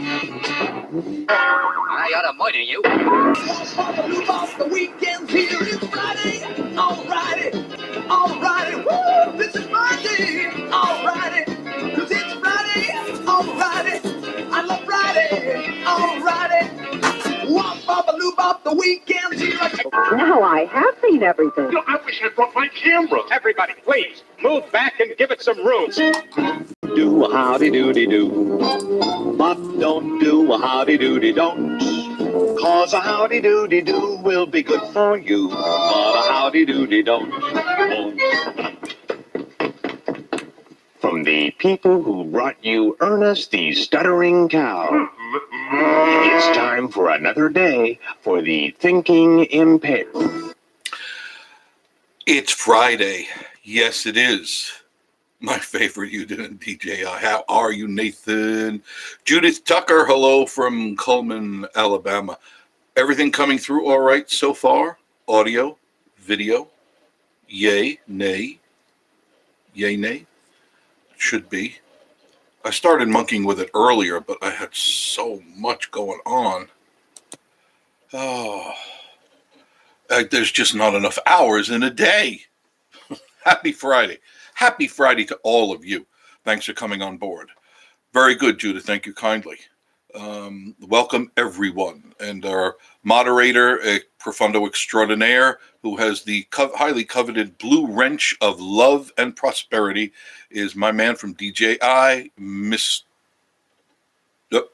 I ought to murder you. The weekend's here, it's Friday. Alrighty, alrighty, woo! This is my day. Alrighty, 'cause it's Friday. Alrighty, I love Friday. Alrighty, wop bop a loop bop. The weekend's here. Now I have seen everything. I wish I brought my camera. Everybody, please, move back and give it some room. Do a howdy doody do, but don't do a howdy doody don't. Cause a howdy doody do will be good for you, but a howdy doody don't. From the people who brought you Ernest the Stuttering Cow, it's time for another day for the thinking impaired. It's Friday. Yes, it is. My favorite, you didn't, DJI. How are you, Nathan? Judith Tucker, hello from Cullman, Alabama. Everything coming through all right so far? Audio, video, yay, nay? Yay, nay? Should be. I started monkeying with it earlier, but I had so much going on. Oh, there's just not enough hours in a day. Happy Friday. Happy Friday to all of you. Thanks for coming on board. Very good, Judith. Thank you kindly. Welcome, everyone. And our moderator, a profundo extraordinaire, who has the highly coveted blue wrench of love and prosperity, is my man from DJI, Miss... Oh,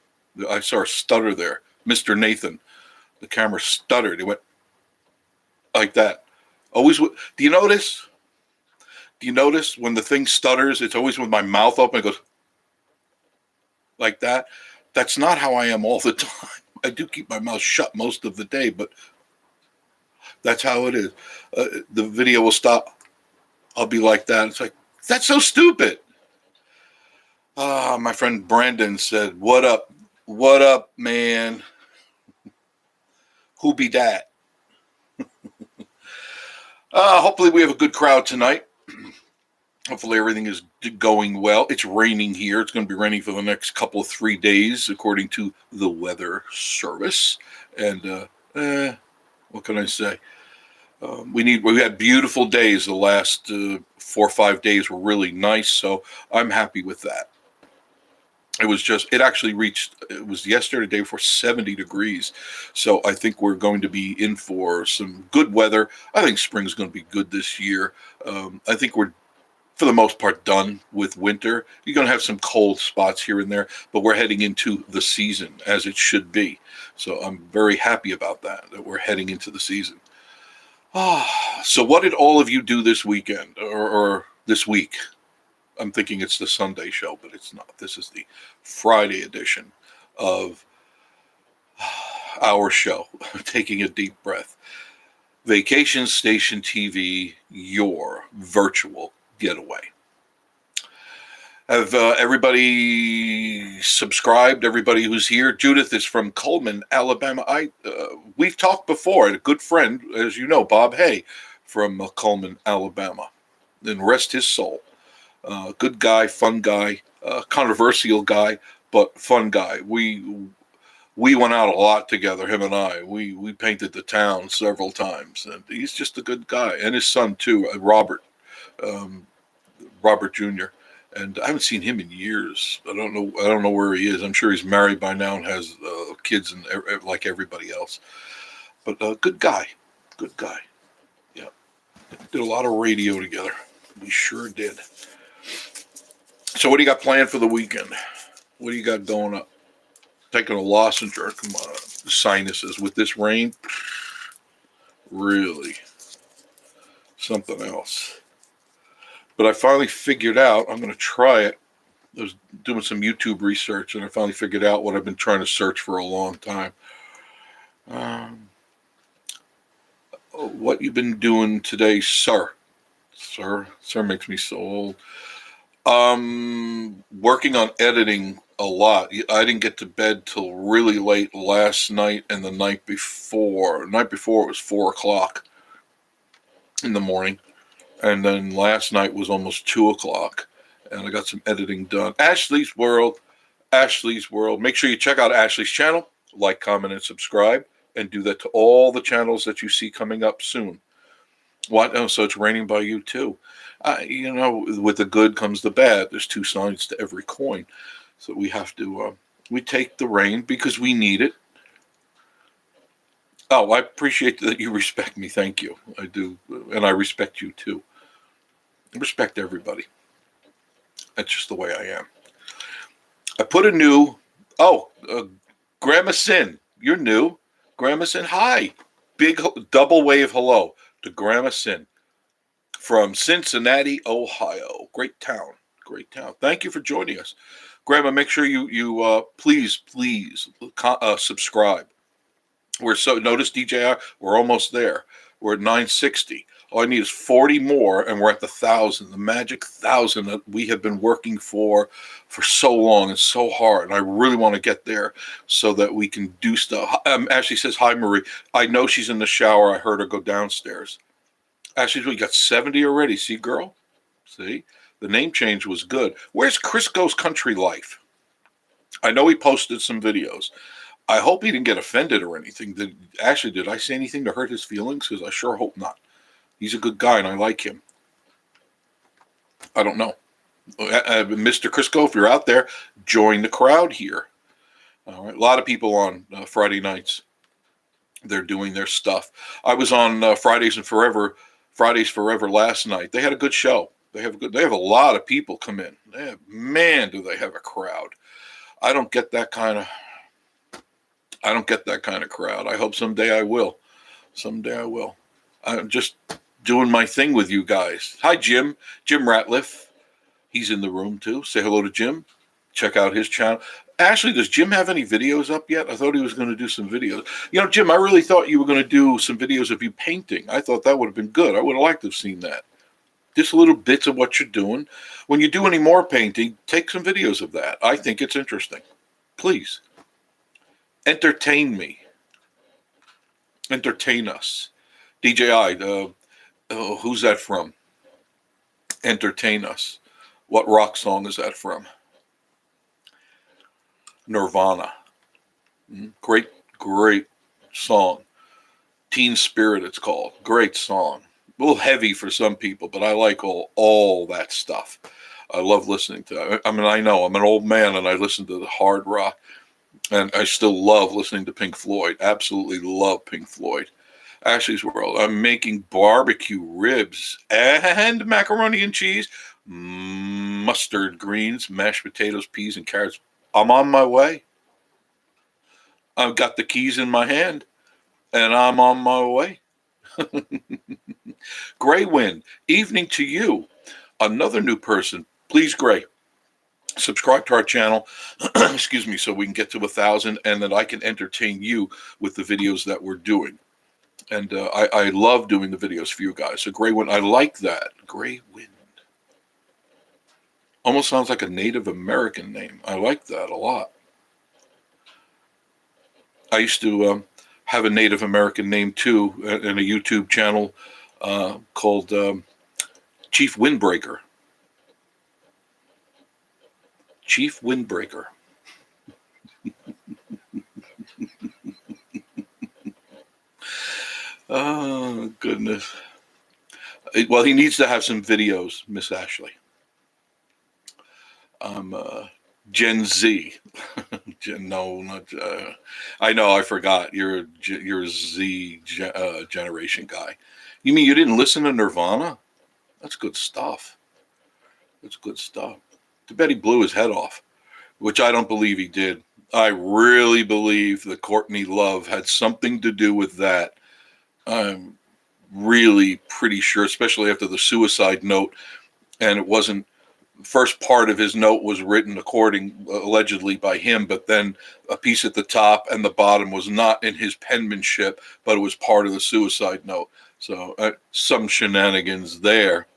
I saw a stutter there. Mr. Nathan. The camera stuttered. It went like that. Always. Do you notice? Do you notice when the thing stutters, it's always with my mouth open, it goes like that? That's not how I am all the time. I do keep my mouth shut most of the day, but that's how it is. The video will stop. I'll be like that. It's like, that's so stupid. My friend Brandon said, what up? What up, man? Who be that? Hopefully we have a good crowd tonight. Hopefully everything is going well. It's raining here. It's going to be raining for the next couple of 3 days, according to the weather service. And what can I say? We had beautiful days. The last 4 or 5 days were really nice, so I'm happy with that. It was yesterday, day before, 70 degrees. So I think we're going to be in for some good weather. I think spring's going to be good this year. I think we're, for the most part, done with winter. You're going to have some cold spots here and there, but we're heading into the season as it should be. So I'm very happy about that we're heading into the season. So what did all of you do this weekend or this week? I'm thinking it's the Sunday show, but it's not. This is the Friday edition of our show, Taking a Deep Breath. Vacation Station TV, your virtual getaway. Have everybody subscribed? Everybody who's here? Judith is from Cullman, Alabama. We've talked before. A good friend, as you know, Bob Hay from Cullman, Alabama. And rest his soul. Good guy, fun guy, controversial guy, but fun guy. We went out a lot together, him and I. We painted the town several times, and he's just a good guy. And his son too, Robert Jr. And I haven't seen him in years. I don't know where he is. I'm sure he's married by now and has kids and like everybody else. But good guy. Yeah, did a lot of radio together. We sure did. So what do you got planned for the weekend? What do you got going up? Taking a lozenge, come on, sinuses with this rain, really something else. But I finally figured out, I'm going to try it. I was doing some YouTube research, and I finally figured out what I've been trying to search for a long time. What you've been doing today, sir? Sir makes me so old. Working on editing a lot. I didn't get to bed till really late last night and the night before. The night before it was 4 o'clock in the morning. And then last night was almost 2 o'clock. And I got some editing done. Ashley's World. Ashley's World. Make sure you check out Ashley's channel, like, comment, and subscribe, and do that to all the channels that you see coming up soon. What? Oh, so it's raining by you too. With the good comes the bad. There's two sides to every coin. So we have to, we take the rain because we need it. Oh, I appreciate that you respect me. Thank you. I do. And I respect you too. I respect everybody. That's just the way I am. I put a new, Grandma Sin, you're new. Grandma Sin, hi. Big double wave hello to Grandma Sin from Cincinnati, Ohio. Great town. Great town. Thank you for joining us. Grandma, make sure you please subscribe. Notice DJI, we're almost there. We're at 960. All I need is 40 more, and we're at the 1,000, the magic 1,000 that we have been working for so long and so hard. And I really want to get there so that we can do stuff. Ashley says, hi, Marie. I know she's in the shower. I heard her go downstairs. Ashley, we got 70 already. See, girl? See? The name change was good. Where's Crisco's Country Life? I know he posted some videos. I hope he didn't get offended or anything. Did I say anything to hurt his feelings? Because I sure hope not. He's a good guy, and I like him. I don't know. Mr. Crisco, if you're out there, join the crowd here. All right. A lot of people on Friday nights. They're doing their stuff. I was on Fridays Forever last night. They had a good show. They have a lot of people come in. Man, do they have a crowd. I don't get that kind of crowd. I hope someday I will. I'm just doing my thing with you guys. Hi, Jim Ratliff. He's in the room too. Say hello to Jim. Check out his channel. Ashley, does Jim have any videos up yet? I thought he was going to do some videos. Jim, I really thought you were going to do some videos of you painting. I thought that would have been good. I would have liked to have seen that. Just little bits of what you're doing. When you do any more painting, take some videos of that. I think it's interesting. Please. Entertain me. Entertain us. DJI, who's that from? Entertain us. What rock song is that from? Nirvana. Great song. Teen Spirit, it's called. Great song. A little heavy for some people, but I like all that stuff. I love listening to it. I mean, I know I'm an old man and I listen to the hard rock, and I still love listening to Pink Floyd. Absolutely love Pink Floyd. Ashley's World. I'm making barbecue ribs and macaroni and cheese, mustard greens, mashed potatoes, peas, and carrots. I'm on my way. I've got the keys in my hand, and I'm on my way. Gray Wind, evening to you. Another new person. Please, Gray, subscribe to our channel, excuse me, so we can get to 1,000, and then I can entertain you with the videos that we're doing. And I love doing the videos for you guys. So Gray Wind, I like that. Gray Wind. Almost sounds like a Native American name. I like that a lot. I used to have a Native American name too in a YouTube channel called Chief Windbreaker. Chief Windbreaker. Oh, goodness. Well, he needs to have some videos, Miss Ashley. Gen Z. No, not. I know. I forgot. You're a Z generation guy. You mean you didn't listen to Nirvana? That's good stuff. That's good stuff. Too bad he blew his head off, which I don't believe he did. I really believe that Courtney Love had something to do with that. I'm really pretty sure, especially after the suicide note, and it wasn't. First part of his note was written allegedly by him, but then a piece at the top and the bottom was not in his penmanship, but it was part of the suicide note. So some shenanigans there.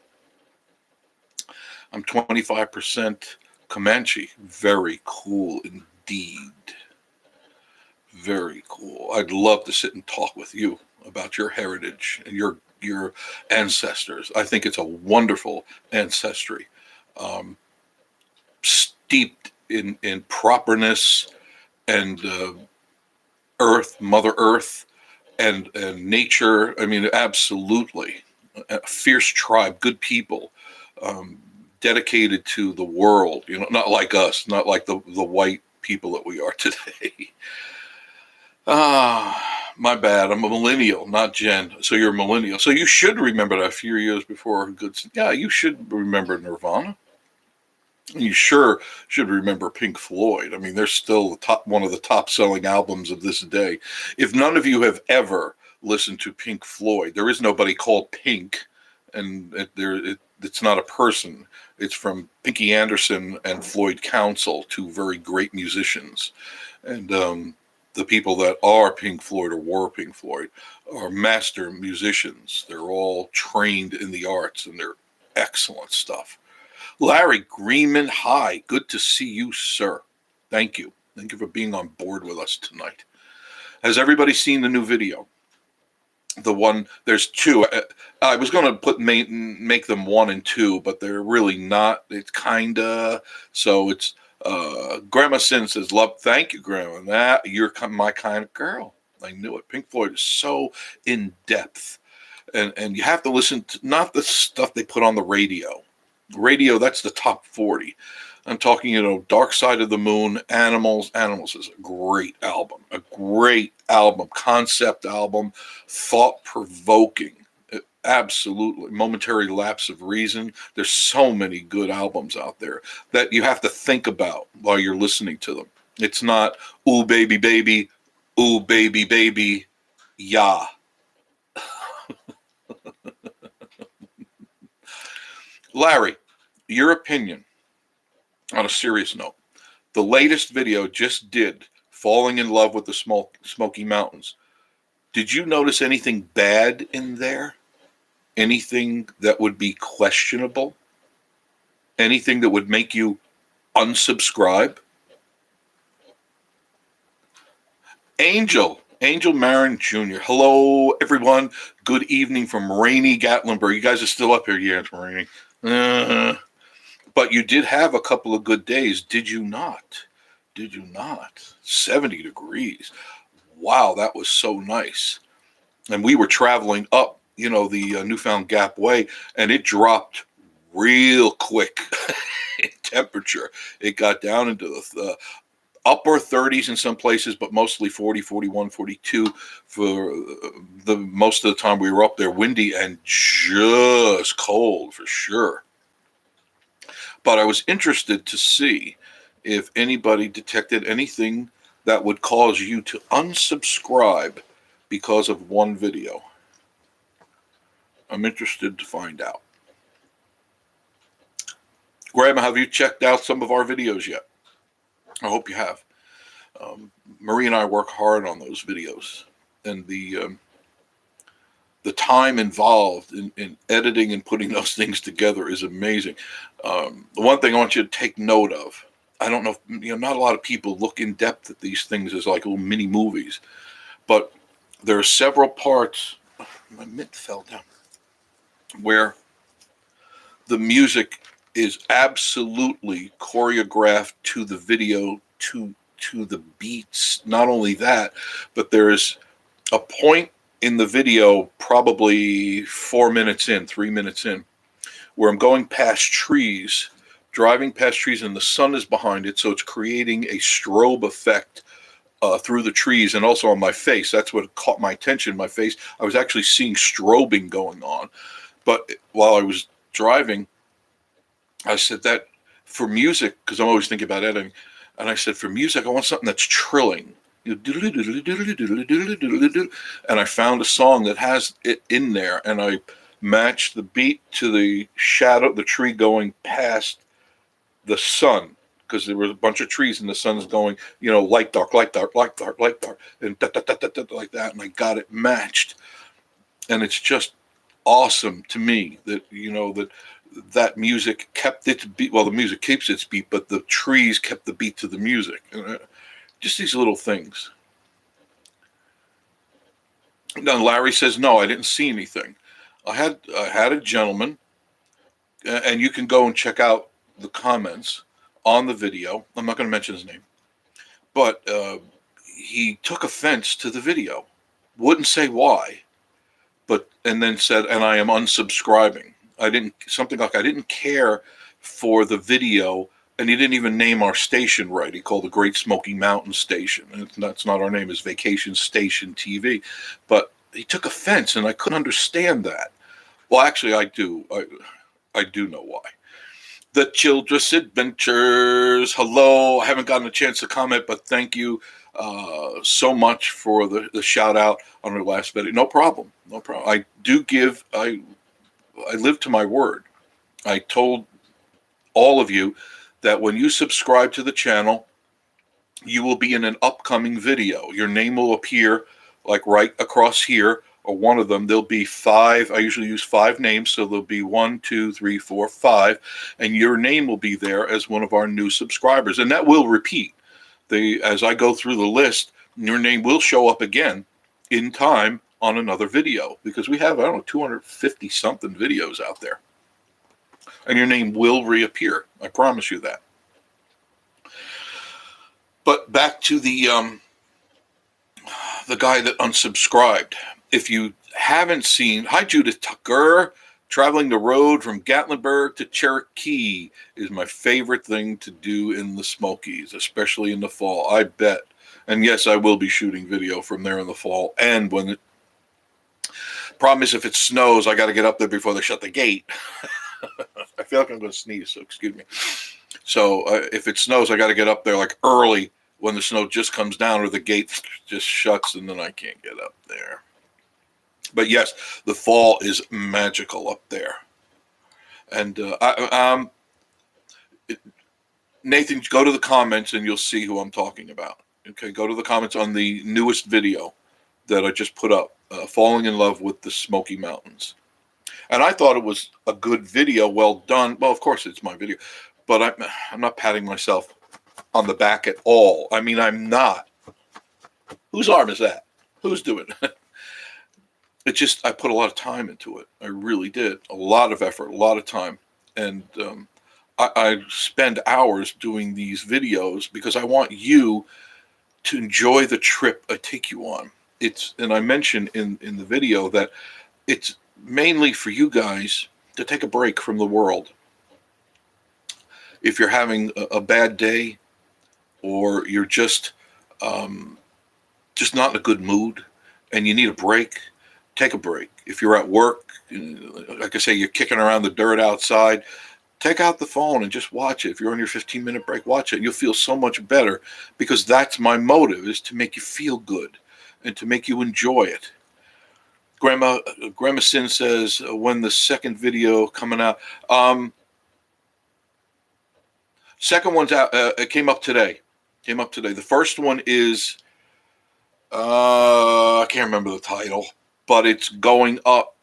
I'm 25% Comanche. Very cool indeed. Very cool. I'd love to sit and talk with you about your heritage and your ancestors. I think it's a wonderful ancestry. Steeped in properness and Mother Earth, and nature. I mean, absolutely, a fierce tribe, good people, dedicated to the world. You know, not like us, not like the white people that we are today. My bad. I'm a millennial, not Gen. So you're a millennial. So you should remember that a few years before good. Yeah, you should remember Nirvana. You sure should remember Pink Floyd. I mean, they're still one of the top selling albums of this day. If none of you have ever listened to Pink Floyd, there is nobody called Pink, and it's not a person. It's from Pinky Anderson and Floyd Council, two very great musicians. And the people that are Pink Floyd or were Pink Floyd are master musicians. They're all trained in the arts, and they're excellent stuff. Larry Greenman, hi. Good to see you, sir. Thank you. Thank you for being on board with us tonight. Has everybody seen the new video? The one, there's two. I was going to make them 1 and 2, but they're really not. It's kind of, so it's, Grandma Sin says, love, thank you, Grandma. You're my kind of girl. I knew it. Pink Floyd is so in depth. And you have to listen to not the stuff they put on the radio. Radio, that's the top 40. I'm talking, Dark Side of the Moon, Animals. Animals is a great album, concept album, thought-provoking, absolutely. Momentary Lapse of Reason. There's so many good albums out there that you have to think about while you're listening to them. It's not, ooh, baby, baby, ooh, baby, baby, yeah. Larry, your opinion, on a serious note. The latest video just did, falling in love with the Smoky Mountains. Did you notice anything bad in there? Anything that would be questionable? Anything that would make you unsubscribe? Angel Marin Jr. Hello, everyone. Good evening from rainy Gatlinburg. You guys are still up here. Yeah, it's raining. But you did have a couple of good days, did you not? 70 degrees. Wow, that was so nice. And we were traveling up, the Newfound Gap Way, and it dropped real quick in temperature. It got down into the upper 30s in some places, but mostly 40, 41, 42 for the most of the time we were up there. Windy and just cold for sure. But I was interested to see if anybody detected anything that would cause you to unsubscribe because of one video. I'm interested to find out. Graham, have you checked out some of our videos yet? I hope you have. Marie and I work hard on those videos, and the time involved in editing and putting those things together is amazing. The one thing I want you to take note of, I don't know if, not a lot of people look in depth at these things as like little mini movies, but there are several parts, my mitt fell down, where the music is absolutely choreographed to the video, to the beats. Not only that, but there is a point in the video, probably 3 minutes in, where I'm going past trees, driving past trees, and the sun is behind it, so it's creating a strobe effect through the trees and also on my face. That's what caught my attention, my face. I was actually seeing strobing going on. But while I was driving, I said that for music, because I'm always thinking about editing, and I said, for music, I want something that's trilling. And I found a song that has it in there, and I matched the beat to the shadow, the tree going past the sun, because there were a bunch of trees and the sun's going, light, dark, light, dark, light, dark, light, dark, and like that, and I got it matched. And it's just awesome to me that, that music kept its beat. Well, the music keeps its beat, but the trees kept the beat to the music. Just these little things. Now, Larry says, no, I didn't see anything. I had a gentleman, and you can go and check out the comments on the video. I'm not going to mention his name, but he took offense to the video. Wouldn't say why, and then said, and I am unsubscribing. I didn't care for the video, and he didn't even name our station right. He called the Great Smoky Mountain Station, and that's not our name. It's VacationStationTV. But he took offense, and I couldn't understand that. Well, actually, I do. I do know why. The Childress Adventures. Hello. I haven't gotten a chance to comment, but thank you so much for the shout out on our last video. No problem. No problem. I do give. I live to my word. I told all of you that when you subscribe to the channel, you will be in an upcoming video. Your name will appear like right across here, or one of them. There'll be 5. I usually use 5 names, so there'll be 1, 2, 3, 4, 5, and your name will be there as one of our new subscribers, and that will repeat. As I go through the list, your name will show up again in time on another video, because we have, I don't know, 250 something videos out there, and your name will reappear. I promise you that. But back to the guy that unsubscribed. If you haven't seen, hi Judith Tucker, traveling the road from Gatlinburg to Cherokee is my favorite thing to do in the Smokies, especially in the fall, I bet. And yes, I will be shooting video from there in the fall. And when the problem is, if it snows, I got to get up there before they shut the gate. I feel like I'm going to sneeze, so excuse me. So if it snows, I got to get up there like early when the snow just comes down or the gate just shuts, and then I can't get up there. But yes, the fall is magical up there. And Nathan, go to the comments and you'll see who I'm talking about. Okay, go to the comments on the newest video that I just put up, Falling in Love with the Smoky Mountains. And I thought it was a good video, well done. Well, of course it's my video, but I'm not patting myself on the back at all. I mean, I'm not. Whose arm is that? Who's doing it? It's just, I put a lot of time into it. I really did. A lot of effort, a lot of time. And I spend hours doing these videos because I want you to enjoy the trip I take you on. And I mentioned in the video that it's mainly for you guys to take a break from the world. If you're having a bad day, or you're just not in a good mood and you need a break, take a break. If you're at work, like I say, you're kicking around the dirt outside, take out the phone and just watch it. If you're on your 15-minute break, watch it. And you'll feel so much better, because that's my motive, is to make you feel good and to make you enjoy it. Grandma Sin says, when the second video coming out? Second one's out. It came up today. The first one is, I can't remember the title, but it's going up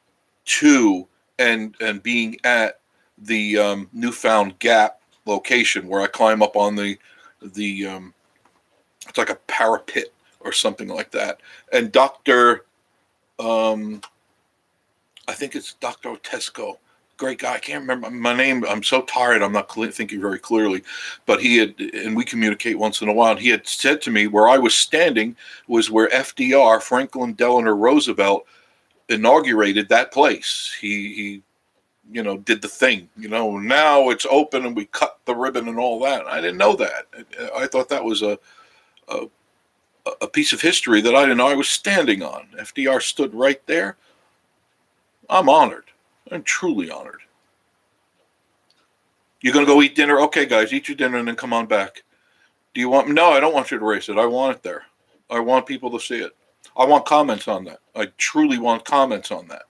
to and being at the Newfound Gap location where I climb up on the it's like a parapet or something like that. And Dr. I think it's Dr. Otesco, great guy. I can't remember my name. I'm so tired. I'm not thinking very clearly, but and we communicate once in a while. And he had said to me, where I was standing was where FDR, Franklin Delano Roosevelt, inaugurated that place. He did the thing, now it's open and we cut the ribbon and all that. I didn't know that. I thought that was a piece of history that I didn't know I was standing on. FDR stood right there. I'm honored. I'm truly honored. You're going to go eat dinner? Okay, guys, eat your dinner and then come on back. Do you want? No, I don't want you to erase it. I want it there. I want people to see it. I want comments on that. I truly want comments on that.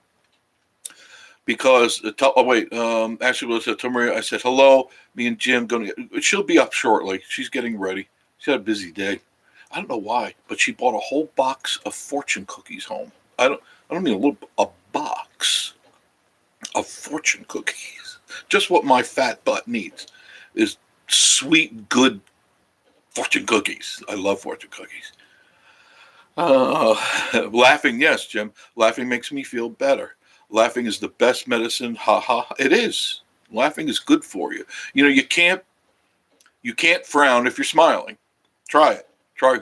Because, actually, to Maria, I said, hello, me and Jim, she'll be up shortly. She's getting ready. She had a busy day. I don't know why, but she bought a whole box of fortune cookies home. I don't mean a box of fortune cookies. Just what my fat butt needs is sweet, good fortune cookies. I love fortune cookies. Laughing, yes, Jim. Laughing makes me feel better. Laughing is the best medicine. Ha ha. It is. Laughing is good for you. You can't You can't frown if you're smiling. Try it. Try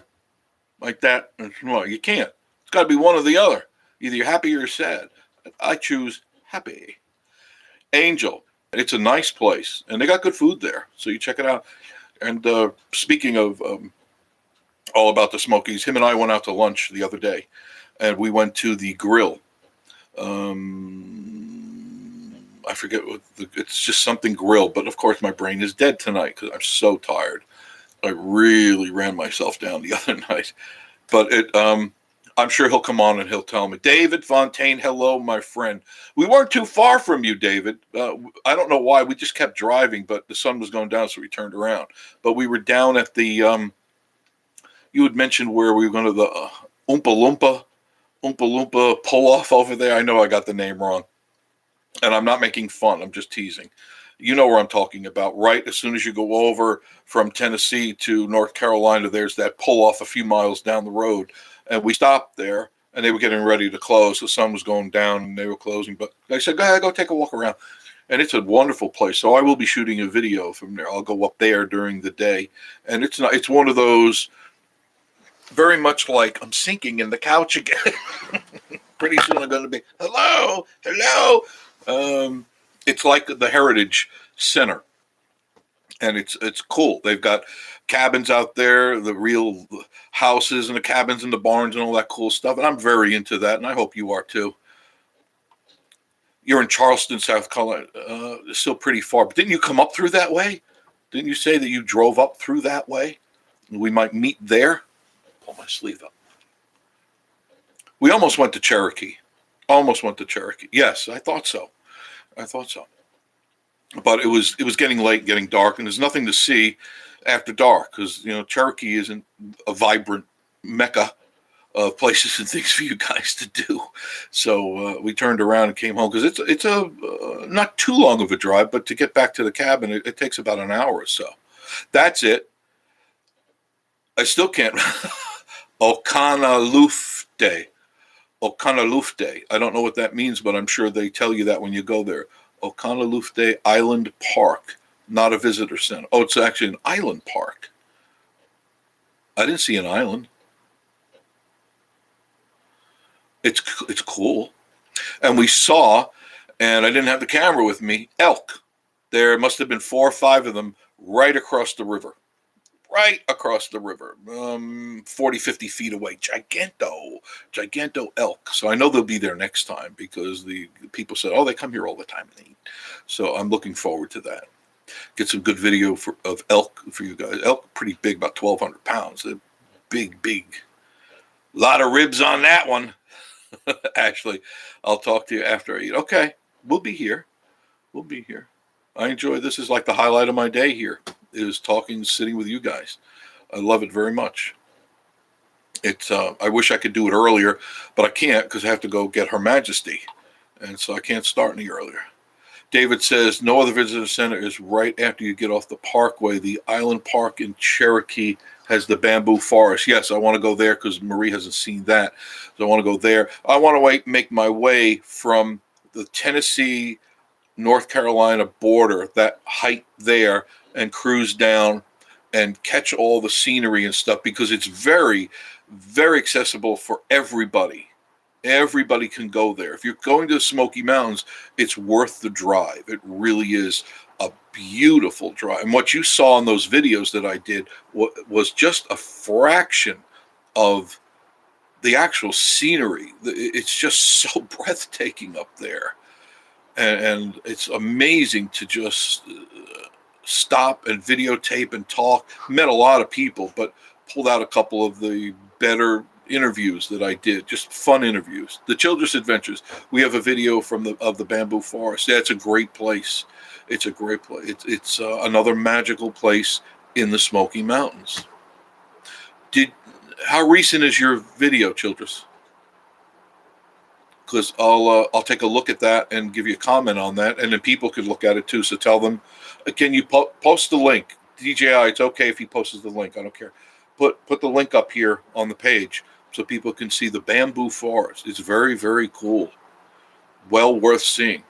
like that and smile. You can't. It's got to be one or the other. Either you're happy or you're sad. I choose happy. Angel. It's a nice place, and they got good food there, so you check it out. And speaking of all about the Smokies, him and I went out to lunch the other day, and we went to the grill. I forget what it's just something grill, but of course my brain is dead tonight because I'm so tired. I really ran myself down the other night, but I'm sure he'll come on and he'll tell me. David Fontaine, hello, my friend. We weren't too far from you, David. I don't know why. We just kept driving, but the sun was going down, so we turned around. But we were down at the, you had mentioned where we were going to the Oompa Loompa pull-off over there. I know I got the name wrong. And I'm not making fun. I'm just teasing. You know where I'm talking about, right? As soon as you go over from Tennessee to North Carolina, there's that pull-off a few miles down the road. And we stopped there, and they were getting ready to close. The sun was going down, and they were closing. But I said, go ahead, go take a walk around. And it's a wonderful place. So I will be shooting a video from there. I'll go up there during the day. And it's one of those very much like I'm sinking in the couch again. Pretty soon I'm going to be, hello. It's like the Heritage Center. And it's cool. They've got cabins out there, the real houses and the cabins and the barns and all that cool stuff. And I'm very into that, and I hope you are too. You're in Charleston, South Carolina. It's still pretty far. But didn't you come up through that way? Didn't you say that you drove up through that way? We might meet there. Pull my sleeve up. We almost went to Cherokee. Yes, I thought so. But it was getting late, getting dark, and there's nothing to see after dark because Cherokee isn't a vibrant mecca of places and things for you guys to do. So we turned around and came home because it's a not too long of a drive, but to get back to the cabin, it takes about an hour or so. That's it. I still can't. Okanalufte. I don't know what that means, but I'm sure they tell you that when you go there. Okanalufte Island Park, not a visitor center. Oh, it's actually an island park. I didn't see an island. It's cool. And we saw, and I didn't have the camera with me, elk. There must have been 4 or 5 of them right across the river. 40, 50 feet away. Giganto elk. So I know they'll be there next time because the people said, they come here all the time and eat. So I'm looking forward to that. Get some good video of elk for you guys. Elk pretty big, about 1,200 pounds. They're big. A lot of ribs on that one. Ashley, I'll talk to you after I eat. Okay, we'll be here. I enjoy this. Is like the highlight of my day here. Is talking, sitting with you guys. I love it very much. It's I wish I could do it earlier, but I can't because I have to go get Her Majesty, and so I can't start any earlier. David says no other visitor center is right after you get off the parkway. The Island Park in Cherokee has the bamboo forest. Yes, I want to go there because Marie hasn't seen that, so I want to go there. I want to make my way from the Tennessee, North Carolina border, that height there, and cruise down and catch all the scenery and stuff because it's very, very accessible for everybody. Everybody can go there. If you're going to the Smoky Mountains, it's worth the drive. It really is a beautiful drive. And what you saw in those videos that I did was just a fraction of the actual scenery. It's just so breathtaking up there. And it's amazing to just stop and videotape and talk. Met a lot of people, but pulled out a couple of the better interviews that I did. Just fun interviews. The Childress Adventures. We have a video of the bamboo forest. Yeah, it's a great place. It's a great place. It's another magical place in the Smoky Mountains. How recent is your video, Childress? Because I'll take a look at that and give you a comment on that, and then people could look at it too. So tell them, can you post the link? DJI, it's okay if he posts the link. I don't care. Put the link up here on the page so people can see the bamboo forest. It's very, very cool. Well worth seeing.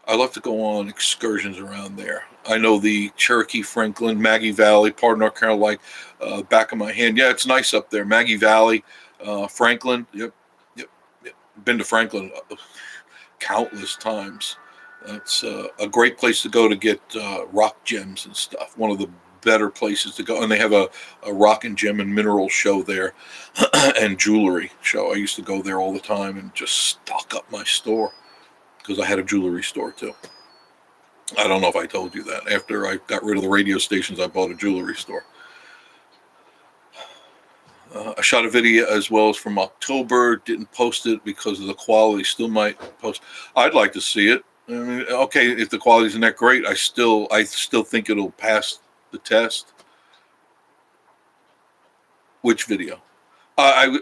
I love to go on excursions around there. I know the Cherokee, Franklin, Maggie Valley, part of North Carolina, back of my hand. Yeah, it's nice up there. Maggie Valley, Franklin. Yep. Been to Franklin countless times. That's a great place to go to get rock gems and stuff. One of the better places to go. And they have a rock and gem and mineral show there and jewelry show. I used to go there all the time and just stock up my store because I had a jewelry store too. I don't know if I told you that. After I got rid of the radio stations, I bought a jewelry store. I shot a video as well as from October. Didn't post it because of the quality. Still might post. I'd like to see it. I mean, okay, if the quality isn't that great, I still think it'll pass the test. Which video?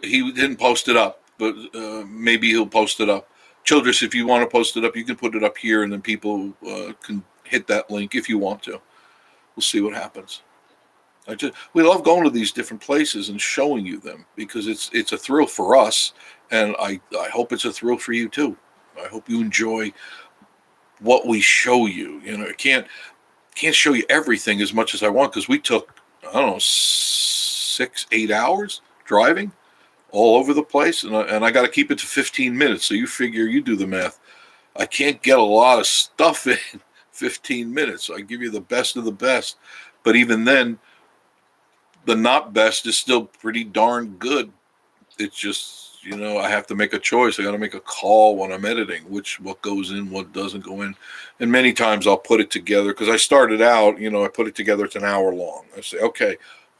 He didn't post it up, but maybe he'll post it up. Childress, if you want to post it up, you can put it up here, and then people can hit that link if you want to. We'll see what happens. We love going to these different places and showing you them because it's a thrill for us, and I hope it's a thrill for you too. I hope you enjoy what we show you. You know, I can't show you everything as much as I want because we took, I don't know, 6-8 hours driving all over the place, and I got to keep it to 15 minutes. So you figure, you do the math. I can't get a lot of stuff in 15 minutes. So I give you the best of the best, but even then, the not best is still pretty darn good. It's just, you know, I have to make a choice. I got to make a call when I'm editing, what goes in, what doesn't go in. And many times I'll put it together because I started out, you know, I put it together. It's an hour long. I say, okay,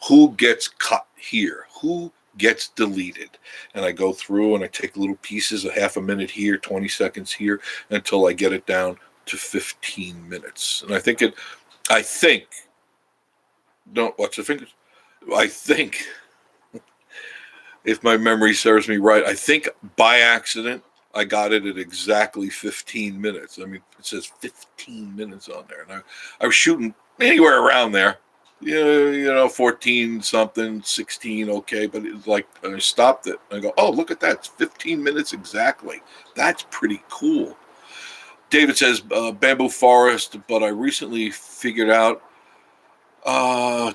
who gets cut here? Who gets deleted? And I go through and I take little pieces, a half a minute here, 20 seconds here, until I get it down to 15 minutes. And I think, don't watch the fingers. I think, if my memory serves me right, I think by accident I got it at exactly 15 minutes. I mean, it says 15 minutes on there. And I was shooting anywhere around there. You know, 14 something, 16, okay. But it's like, I stopped it. I go, oh, look at that. It's 15 minutes exactly. That's pretty cool. David says, bamboo forest, but I recently figured out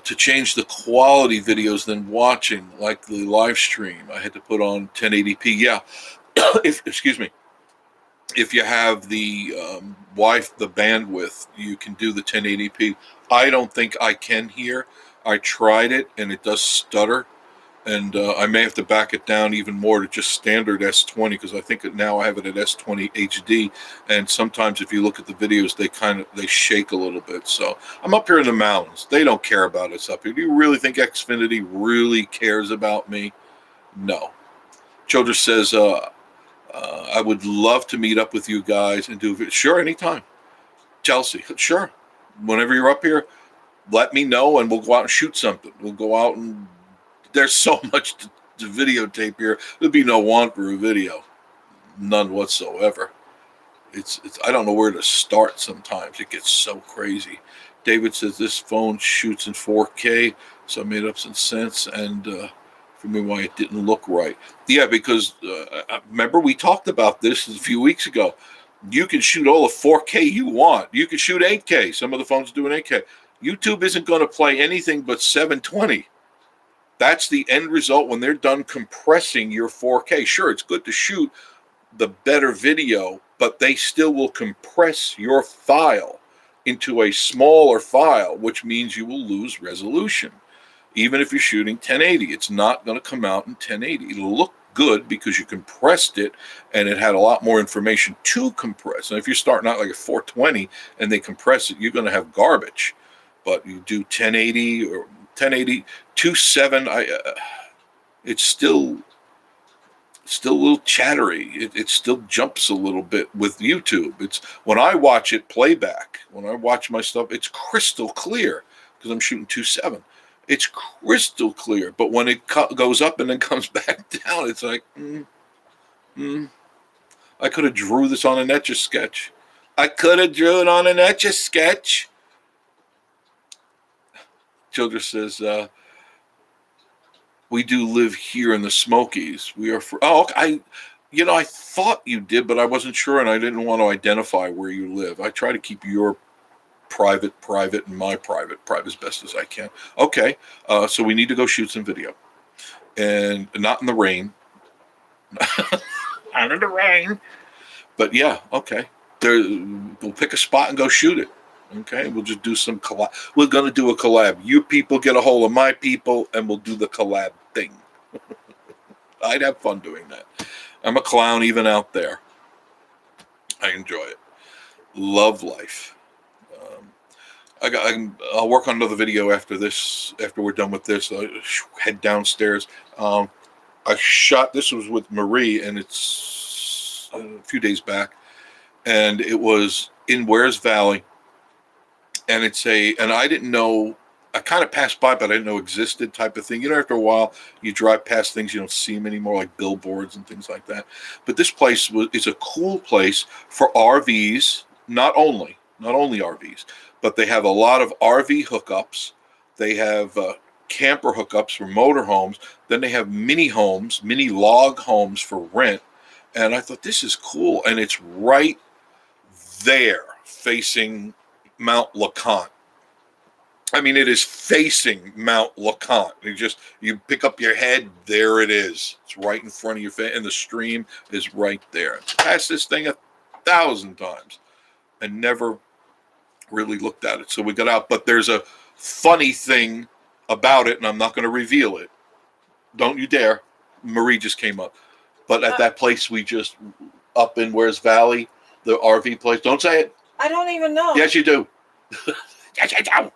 to change the quality videos than watching, like the live stream. I had to put on 1080p. Yeah, excuse me. If you have the the bandwidth, you can do the 1080p. I don't think I can here. I tried it and it does stutter, and I may have to back it down even more to just standard S20 because I think now I have it at S20 HD. And sometimes if you look at the videos, they shake a little bit. So I'm up here in the mountains. They don't care about us up here. Do you really think Xfinity really cares about me? No. Childress says, I would love to meet up with you guys and do it. Sure, anytime. Chelsea, sure. Whenever you're up here, let me know and we'll go out and shoot something. We'll go out and there's so much to videotape here. There'd be no want for a video. None whatsoever. It's I don't know where to start sometimes. It gets so crazy. David says this phone shoots in 4K, so I made up some sense and for me why it didn't look right. Yeah, because remember we talked about this a few weeks ago. You can shoot all the 4K you want. You can shoot 8K. Some of the phones do an 8K. YouTube isn't going to play anything but 720. That's the end result when they're done compressing your 4K. Sure, it's good to shoot the better video, but they still will compress your file into a smaller file, which means you will lose resolution. Even if you're shooting 1080, it's not going to come out in 1080. It'll look good because you compressed it and it had a lot more information to compress. And if you're starting out like a 420 and they compress it, you're going to have garbage. But you do 1080 or 1080 2.7, it's still a little chattery. It still jumps a little bit with YouTube. It's when I watch it playback, when I watch my stuff, it's crystal clear because I'm shooting 2.7. It's crystal clear, but when it goes up and then comes back down, it's like, I could have drew this on an Etch-a-Sketch. I could have drew it on an Etch-a-Sketch. Childress says, we do live here in the Smokies. We are for, You know, I thought you did, but I wasn't sure, and I didn't want to identify where you live. I try to keep your private, and my private as best as I can. Okay, so we need to go shoot some video, and not in the rain. Not in the rain. But yeah, okay. We'll pick a spot and go shoot it. Okay, we'll just do some collab. We're gonna do a collab. You people get a hold of my people, and we'll do the collab thing. I'd have fun doing that. I'm a clown even out there. I enjoy it. Love life. I'll work on another video after this. After we're done with this, I'll head downstairs. I shot. This was with Marie, and it's a few days back, and it was in Wares Valley. And and I didn't know. I kind of passed by, but I didn't know existed type of thing. You know, after a while, you drive past things you don't see them anymore, like billboards and things like that. But this place is a cool place for RVs. Not only RVs, but they have a lot of RV hookups. They have camper hookups for motorhomes. Then they have mini log homes for rent. And I thought, this is cool. And it's right there facing Mount LeConte. I mean, it is facing Mount LeConte. You pick up your head, there it is. It's right in front of your face, and the stream is right there. I passed this thing 1,000 times and never really looked at it. So we got out, but there's a funny thing about it, and I'm not going to reveal it. Don't you dare. Marie just came up. But at that place up in Wares Valley, the RV place, don't say it. I don't even know. Yes, you do. Yes, you do.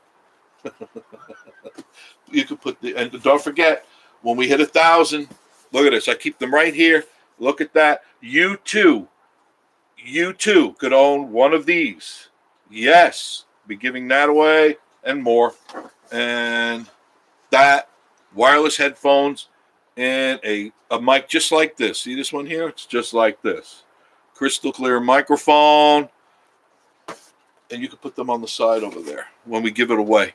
You could put and don't forget, when we hit 1,000, look at this. I keep them right here. Look at that. You too could own one of these. Yes, be giving that away and more. And that, wireless headphones, and a mic just like this. See this one here? It's just like this. Crystal clear microphone. And you can put them on the side over there when we give it away.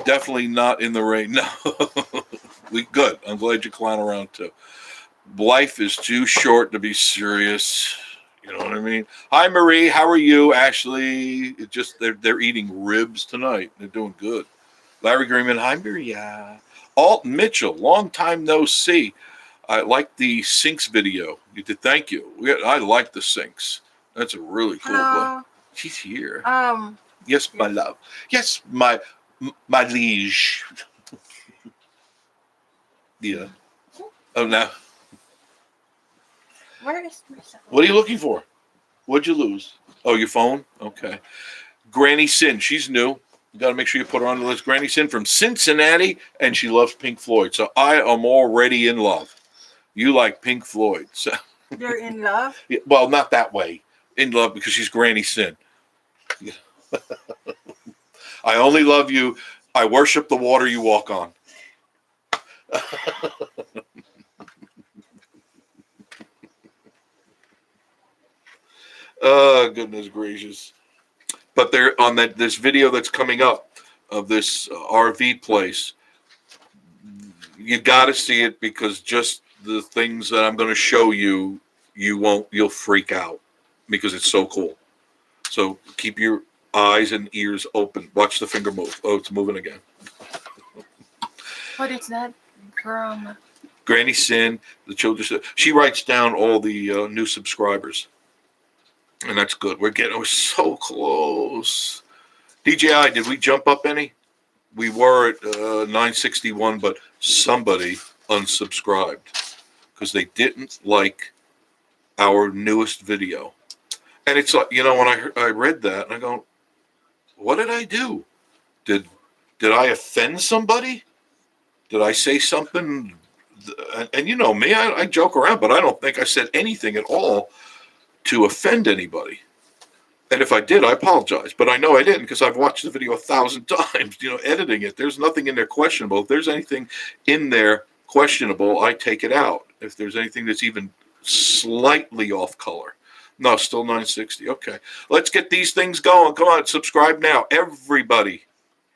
Definitely not in the rain. No. Good. I'm glad you clown around too. Life is too short to be serious. You know what I mean? Hi, Marie. How are you? Ashley. They're eating ribs tonight. They're doing good. Larry Greenman. Hi, Maria. Alton Mitchell. Long time no see. I like the Sinks video. You did. Thank you. I like the Sinks. That's a really cool one. She's here. Yes, my love. Yes, my liege. Yeah. Oh, now. Where is my phone? What are you looking for? What'd you lose? Oh, your phone? Okay. Granny Sin. She's new. You got to make sure you put her on the list. Granny Sin from Cincinnati, and she loves Pink Floyd. So I am already in love. You like Pink Floyd. So. You're in love? Yeah, well, not that way. In love because she's Granny Sin. I only love you. I worship the water you walk on. Oh, goodness gracious. But they're on this video that's coming up of this RV place. You got to see it because just the things that I'm going to show you, you'll freak out because it's so cool. So keep your eyes and ears open. Watch the finger move. Oh, it's moving again. What is that from? Granny Sin, the children. She writes down all the new subscribers. And that's good. We're so close. DJI, did we jump up any? We were at 961, but somebody unsubscribed because they didn't like our newest video. And it's like, when I read that, and I go, what did I do? Did I offend somebody? Did I say something? And you know me, I joke around, but I don't think I said anything at all to offend anybody. And if I did, I apologize. But I know I didn't because I've watched the video 1,000 times, editing it. There's nothing in there questionable. If there's anything in there questionable, I take it out. If there's anything that's even slightly off color. No, still 960. Okay. Let's get these things going. Come on, subscribe now. Everybody.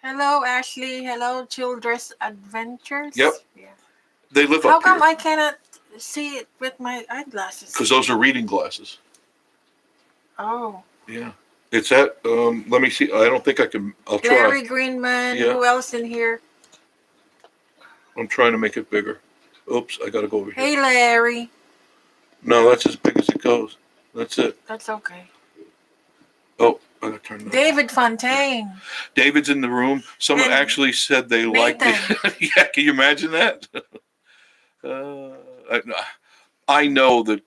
Hello, Ashley. Hello, Children's Adventures. Yep. Yeah. They live How up come here I cannot see it with my eyeglasses? because those are reading glasses. Oh. Yeah. It's at, let me see. I don't think I can, I'll try. Larry Greenman. Yeah. Who else in here? I'm trying to make it bigger. Oops, I got to go over here. Hey, Larry. No, that's as big as it goes. That's it. That's okay. Oh, I got to turn that off. David Fontaine. David's in the room. Someone And actually said they liked it. Yeah, can you imagine that? I know that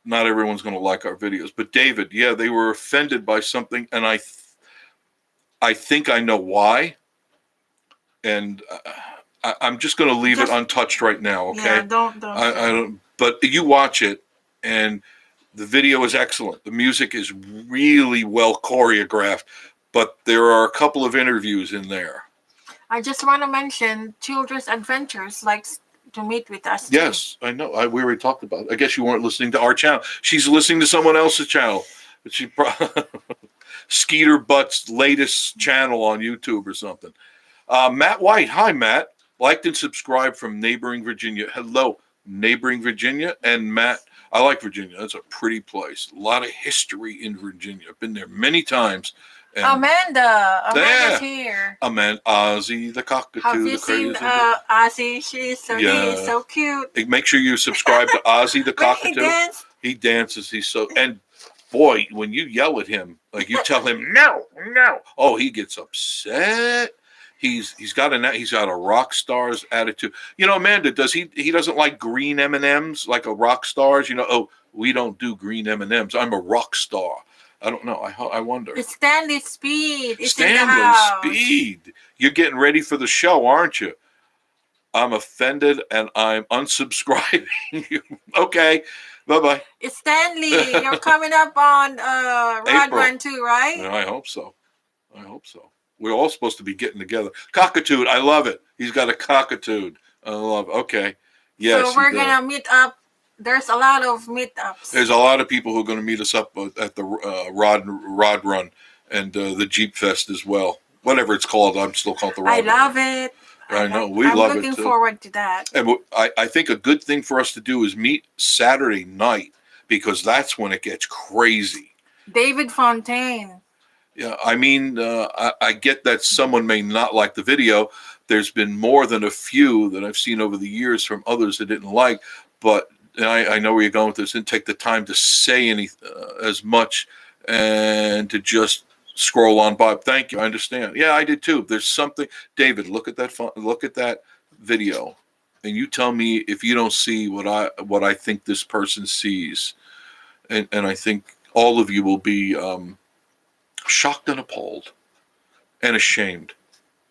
not everyone's going to like our videos, but David, yeah, they were offended by something, and I think I know why, and I'm just going to leave it untouched right now. Okay? Yeah, don't. I don't. But you watch it, and the video is excellent. The music is really well choreographed, but there are a couple of interviews in there. I just want to mention Children's Adventures likes to meet with us. Yes, I know. We already talked about it. I guess you weren't listening to our channel. She's listening to someone else's channel. But she Skeeter Butt's latest channel on YouTube or something. Matt White. Hi, Matt. Liked and subscribed from neighboring Virginia. Hello, neighboring Virginia. And Matt, I like Virginia. That's a pretty place. A lot of history in Virginia. I've been there many times. And Amanda's here. Amanda, Ozzy the cockatoo. Have you seen Ozzy? He is so cute. Make sure you subscribe to Ozzy the cockatoo. He dances. He's so, and boy, when you yell at him, like you tell him no, oh, he gets upset. He's got a rock star's attitude. You know, Amanda, he doesn't like green M&Ms like a rock star's. You know, oh, we don't do green M&Ms. I'm a rock star. I don't know. I wonder. It's Stanley Speed. It's Stanley Speed. You're getting ready for the show, aren't you? I'm offended and I'm unsubscribing you. Okay. Bye-bye. It's Stanley. You're coming up on Rod Run too, right? Yeah, I hope so. We're all supposed to be getting together. Cockatoo. I love it. He's got a cockatoo. I love it. Okay. Yes. So we're going to meet up. There's a lot of meetups. There's a lot of people who are going to meet us up at the Rod Run and the Jeep Fest as well. Whatever it's called, I'm still calling it the Rod Run. I love it. I know. We love it, I'm looking too. forward to that. And I think a good thing for us to do is meet Saturday night because that's when it gets crazy. David Fontaine. Yeah, I mean, I get that someone may not like the video. There's been more than a few that I've seen over the years from others that didn't like, but and I know where you're going with this. Didn't take the time to say any as much and to just scroll on by. Thank you. I understand. Yeah, I did too. There's something. David, look at that video, and you tell me if you don't see what I think this person sees, and I think all of you will be shocked and appalled and ashamed.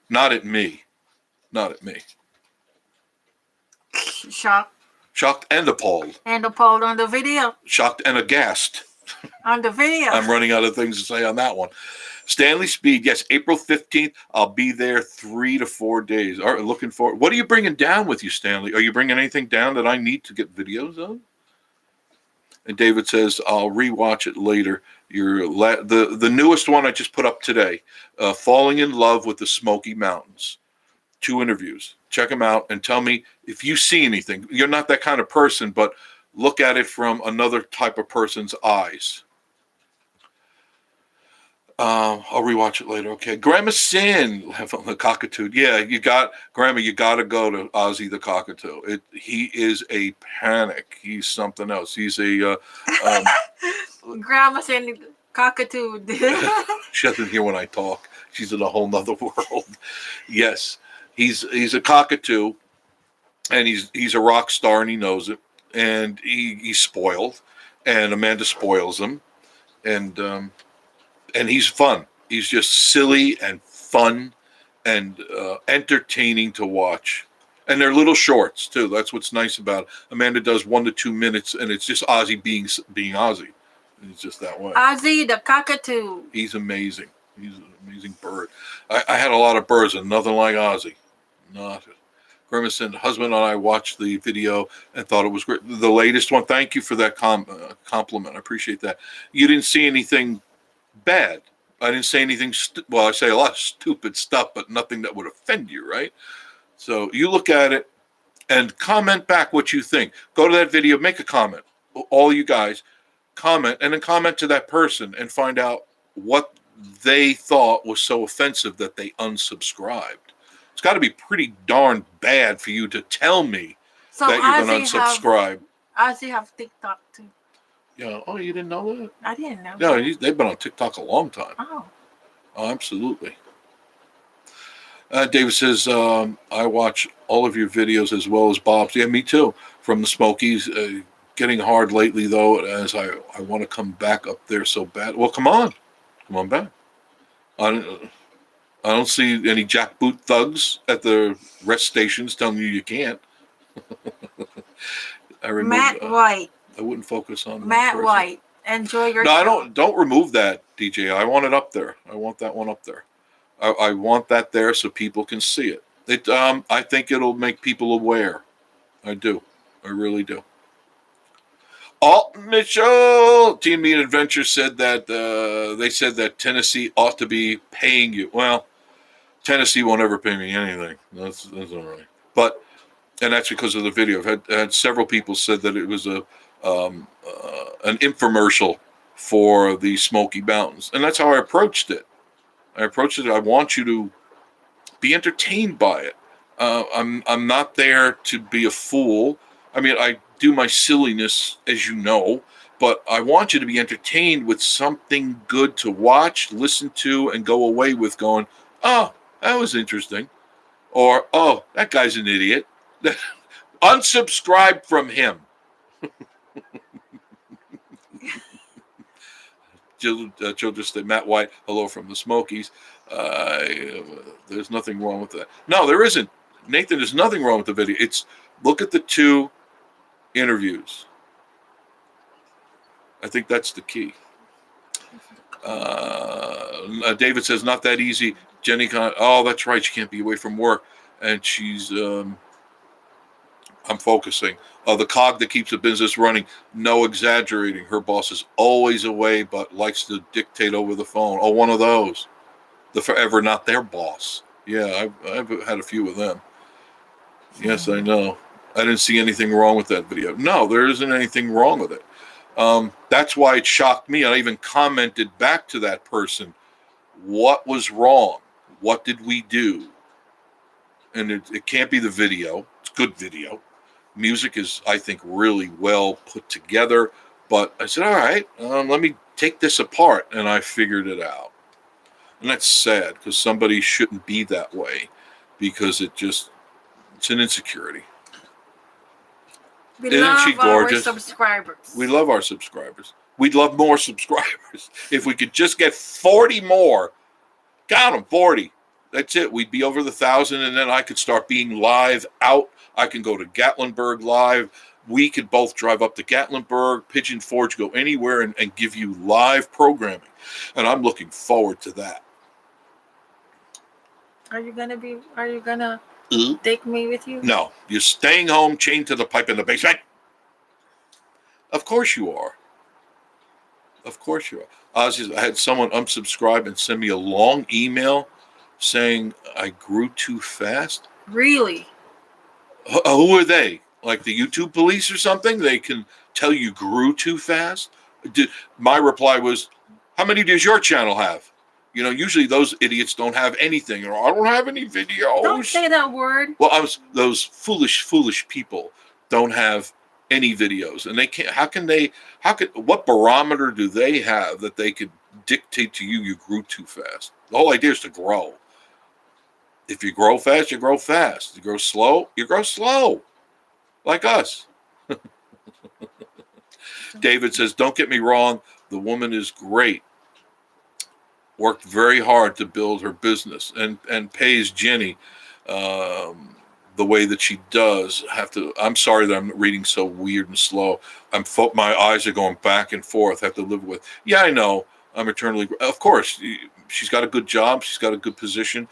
Not at me. Shocked and appalled. And appalled on the video. Shocked and aghast. On the video. I'm running out of things to say on that one. Stanley Speed, yes, April 15th. I'll be there 3 to 4 days. All right, looking forward. What are you bringing down with you, Stanley? Are you bringing anything down that I need to get videos of? And David says, I'll rewatch it later. The newest one I just put up today, Falling in Love with the Smoky Mountains. 2 interviews. Check them out and tell me if you see anything. You're not that kind of person, but look at it from another type of person's eyes. I'll rewatch it later. Okay. Grandma Sin, the cockatoo. Yeah, Grandma, you got to go to Ozzy the cockatoo. He is a panic. He's something else. He's a... Grandma Sin, cockatoo. She doesn't hear when I talk. She's in a whole nother world. Yes. He's a cockatoo, and he's a rock star, and he knows it. And he's spoiled, and Amanda spoils him, and he's fun. He's just silly and fun, and entertaining to watch. And they're little shorts too. That's what's nice about it. Amanda does 1 to 2 minutes, and it's just Ozzy being Ozzy. It's just that way. Ozzy the cockatoo. He's amazing. He's an amazing bird. I had a lot of birds and nothing like Ozzy. Nothing. Grandma said, husband and I watched the video and thought it was great. The latest one. Thank you for that compliment. I appreciate that. You didn't see anything bad. I didn't say anything. I say a lot of stupid stuff, but nothing that would offend you, right? So you look at it and comment back what you think. Go to that video, make a comment. All you guys comment, and then comment to that person and find out what they thought was so offensive that they unsubscribed. It's got to be pretty darn bad for you to tell me So that you're going to unsubscribe. I also have TikTok too. Yeah. Oh, you didn't know that? I didn't know. No, that. they've been on TikTok a long time. Oh. Oh, absolutely. David says, I watch all of your videos as well as Bob's. Yeah, me too. From the Smokies. Getting hard lately, though, as I want to come back up there so bad. Well, come on. Come on back. I don't see any jackboot thugs at the rest stations telling you can't. Matt White. I wouldn't focus on Matt White. Enjoy your show. I don't remove that, DJ. I want it up there. I want that one up there. I want that there so people can see it. I think it'll make people aware. I do. I really do. Alt Mitchell, Teen Meat Adventure said that they said that Tennessee ought to be paying you. Well, Tennessee won't ever pay me anything. That's all right. But, and that's because of the video. I've had several people said that it was an infomercial for the Smoky Mountains, and that's how I approached it. I want you to be entertained by it. I'm not there to be a fool. I mean, I do my silliness, as you know, but I want you to be entertained with something good to watch, listen to, and go away with going, oh, that was interesting. Or, oh, that guy's an idiot. Unsubscribe from him. Children say, Matt White, hello from the Smokies. There's nothing wrong with that. No, there isn't. Nathan, there's nothing wrong with the video. Look at the two interviews. I think that's the key. David says, not that easy. Jenny, that's right. She can't be away from work. And she's, I'm focusing. The cog that keeps the business running. No exaggerating. Her boss is always away, but likes to dictate over the phone. Oh, one of those. The forever not their boss. Yeah, I've had a few of them. Yes, I know. I didn't see anything wrong with that video. No, there isn't anything wrong with it. That's why it shocked me. I even commented back to that person, what was wrong? What did we do? And it can't be the video. It's good video. Music is, I think, really well put together. But I said, all right, let me take this apart. And I figured it out. And that's sad because somebody shouldn't be that way because it's an insecurity. We love our subscribers. We love our subscribers. We'd love more subscribers. If we could just get 40 more, count them, 40. That's it. We'd be over the 1,000, and then I could start being live out. I can go to Gatlinburg live. We could both drive up to Gatlinburg, Pigeon Forge, go anywhere and give you live programming. And I'm looking forward to that. Are you gonna take me with you? No, you're staying home, chained to the pipe in the basement. Of course you are. Of course you are. I had someone unsubscribe and send me a long email saying I grew too fast. Really? Who are they? Like the YouTube police or something? They can tell you grew too fast? My reply was, how many does your channel have? You know, usually those idiots don't have anything. Or I don't have any videos. Don't say that word. Well, those foolish people don't have any videos. And they can't, what barometer do they have that they could dictate to you grew too fast? The whole idea is to grow. If you grow fast, you grow fast. You grow slow, you grow slow. Like us. David says, don't get me wrong. The woman is great. Worked very hard to build her business and pays Jenny the way that she does. I'm sorry that I'm reading so weird and slow. My eyes are going back and forth. I have to live with. Yeah, I know. I'm eternally. Of course, she's got a good job. She's got a good position.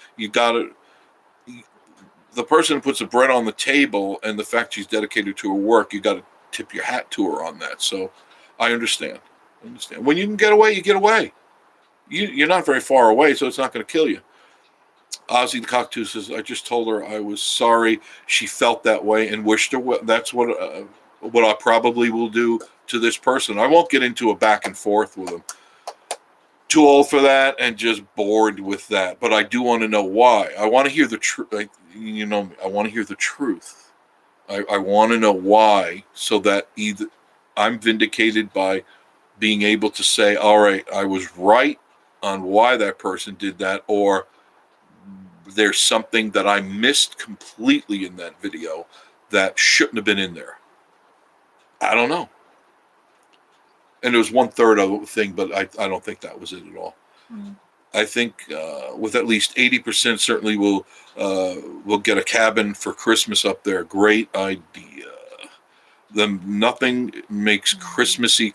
The person who puts the bread on the table and the fact she's dedicated to her work, you got to tip your hat to her on that. So I understand. When you can get away, you get away. You're not very far away, so it's not going to kill you. Ozzy the Cockatoo says, I just told her I was sorry she felt that way and wished her well. That's what I probably will do to this person. I won't get into a back and forth with them. Too old for that and just bored with that. But I do want to know why. I want to hear the truth. I want to hear the truth. I want to know why, so that either I'm vindicated by being able to say, all right, I was right on why that person did that, or there's something that I missed completely in that video that shouldn't have been in there. I don't know. And it was 1/3 of the thing, but I don't think that was it at all. I think with at least 80% certainly we'll get a cabin for Christmas up there. Great idea. Then nothing makes Christmassy,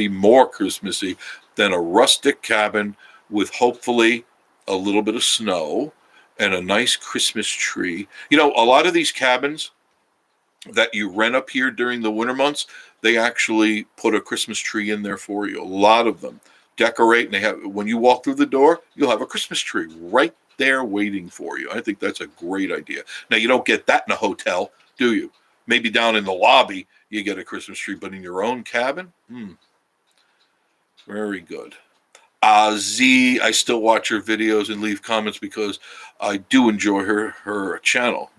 more Christmassy than a rustic cabin with hopefully a little bit of snow and a nice Christmas tree. You know, a lot of these cabins that you rent up here during the winter months, they actually put a Christmas tree in there for you. A lot of them decorate, and they have, when you walk through the door, you'll have a Christmas tree right there waiting for you. I think that's a great idea. Now, you don't get that in a hotel, do you? Maybe down in the lobby you get a Christmas tree, but in your own cabin, very good. Z, I still watch her videos and leave comments because I do enjoy her channel.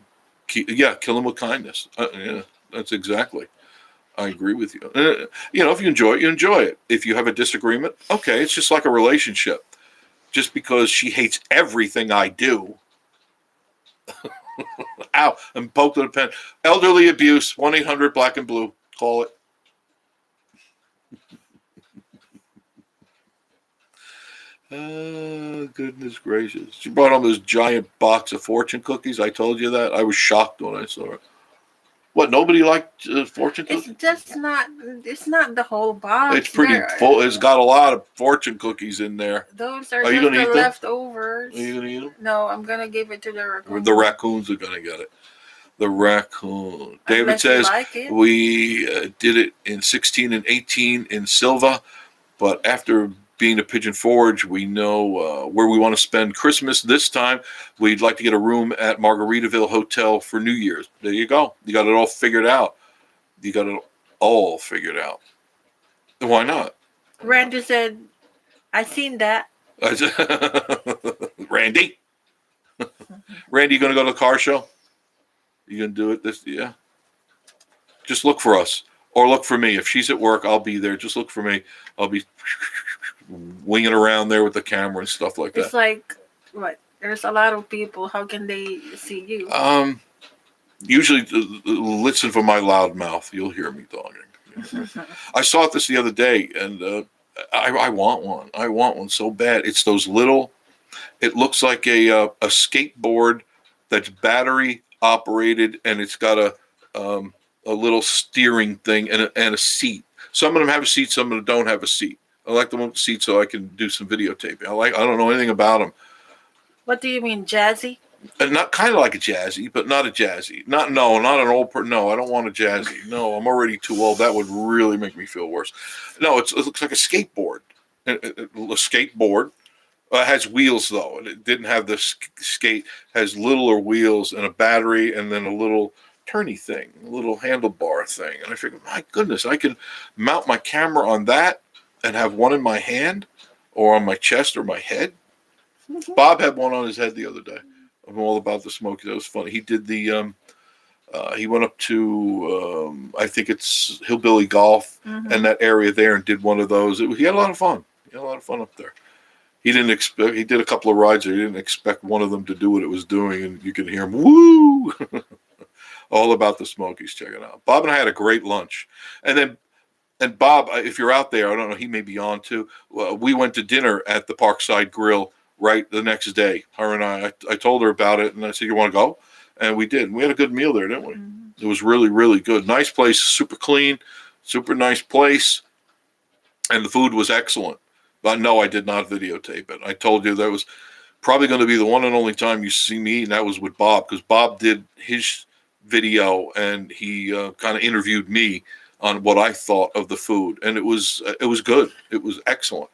Yeah, kill them with kindness. Yeah, that's exactly. I agree with you. If you enjoy it, you enjoy it. If you have a disagreement, okay, it's just like a relationship. Just because she hates everything I do. Ow, I'm poked with a pen. Elderly abuse, 1-800 Black and Blue. Call it. Goodness gracious. She brought home this giant box of fortune cookies. I told you that. I was shocked when I saw it. What, nobody liked fortune cookies? It's not the whole box. It's pretty full. It's got a lot of fortune cookies in there. Those are you just gonna the eat leftovers. Are you going to eat them? No, I'm going to give it to the raccoons. The raccoons are going to get it. The raccoon. David Unless says, like we did it in 16 and 18 in Silva, but after being a Pigeon Forge, we know where we want to spend Christmas this time. We'd like to get a room at Margaritaville Hotel for New Year's. There you go. You got it all figured out. Why not? Randy said, I seen that. Randy? Randy, you going to go to the car show? You going to do it this? Yeah. Just look for us. Or look for me. If she's at work, I'll be there. Just look for me. I'll be winging around there with the camera and stuff like that. It's like, what? There's a lot of people. How can they see you? Usually listen for my loud mouth. You'll hear me talking. I saw this the other day, and I want one. I want one so bad. It's those little, it looks like a skateboard that's battery operated, and it's got a little steering thing and a seat. Some of them have a seat, some of them don't have a seat. I like the one with the seat so I can do some videotaping. I don't know anything about them. What do you mean, jazzy? Not kind of like a jazzy, but not a jazzy. Not an old person. No, I don't want a jazzy. No, I'm already too old. That would really make me feel worse. No, it looks like a skateboard. A skateboard. It has wheels, though. It didn't have the skate. It has littler wheels and a battery and then a little turny thing, a little handlebar thing. And I figured, my goodness, I can mount my camera on that and have one in my hand or on my chest or my head. Bob had one on his head the other day. I'm all about the SMOKY. That was funny. He did the, he went up to, I think it's Hillbilly Golf and that area there and did one of those. He had a lot of fun. He had a lot of fun up there. He did a couple of rides there. He didn't expect one of them to do what it was doing. And you can hear him, woo! All about the SMOKYs. Check it out. Bob and I had a great lunch. And Bob, if you're out there, I don't know, he may be on too. We went to dinner at the Parkside Grill right the next day. Her and I told her about it, and I said, you want to go? And we did. We had a good meal there, didn't we? It was really, really good. Nice place, super clean, super nice place, and the food was excellent. But no, I did not videotape it. I told you that was probably going to be the one and only time you see me, and that was with Bob, because Bob did his video, and he kind of interviewed me on what I thought of the food, and it was good. It was excellent.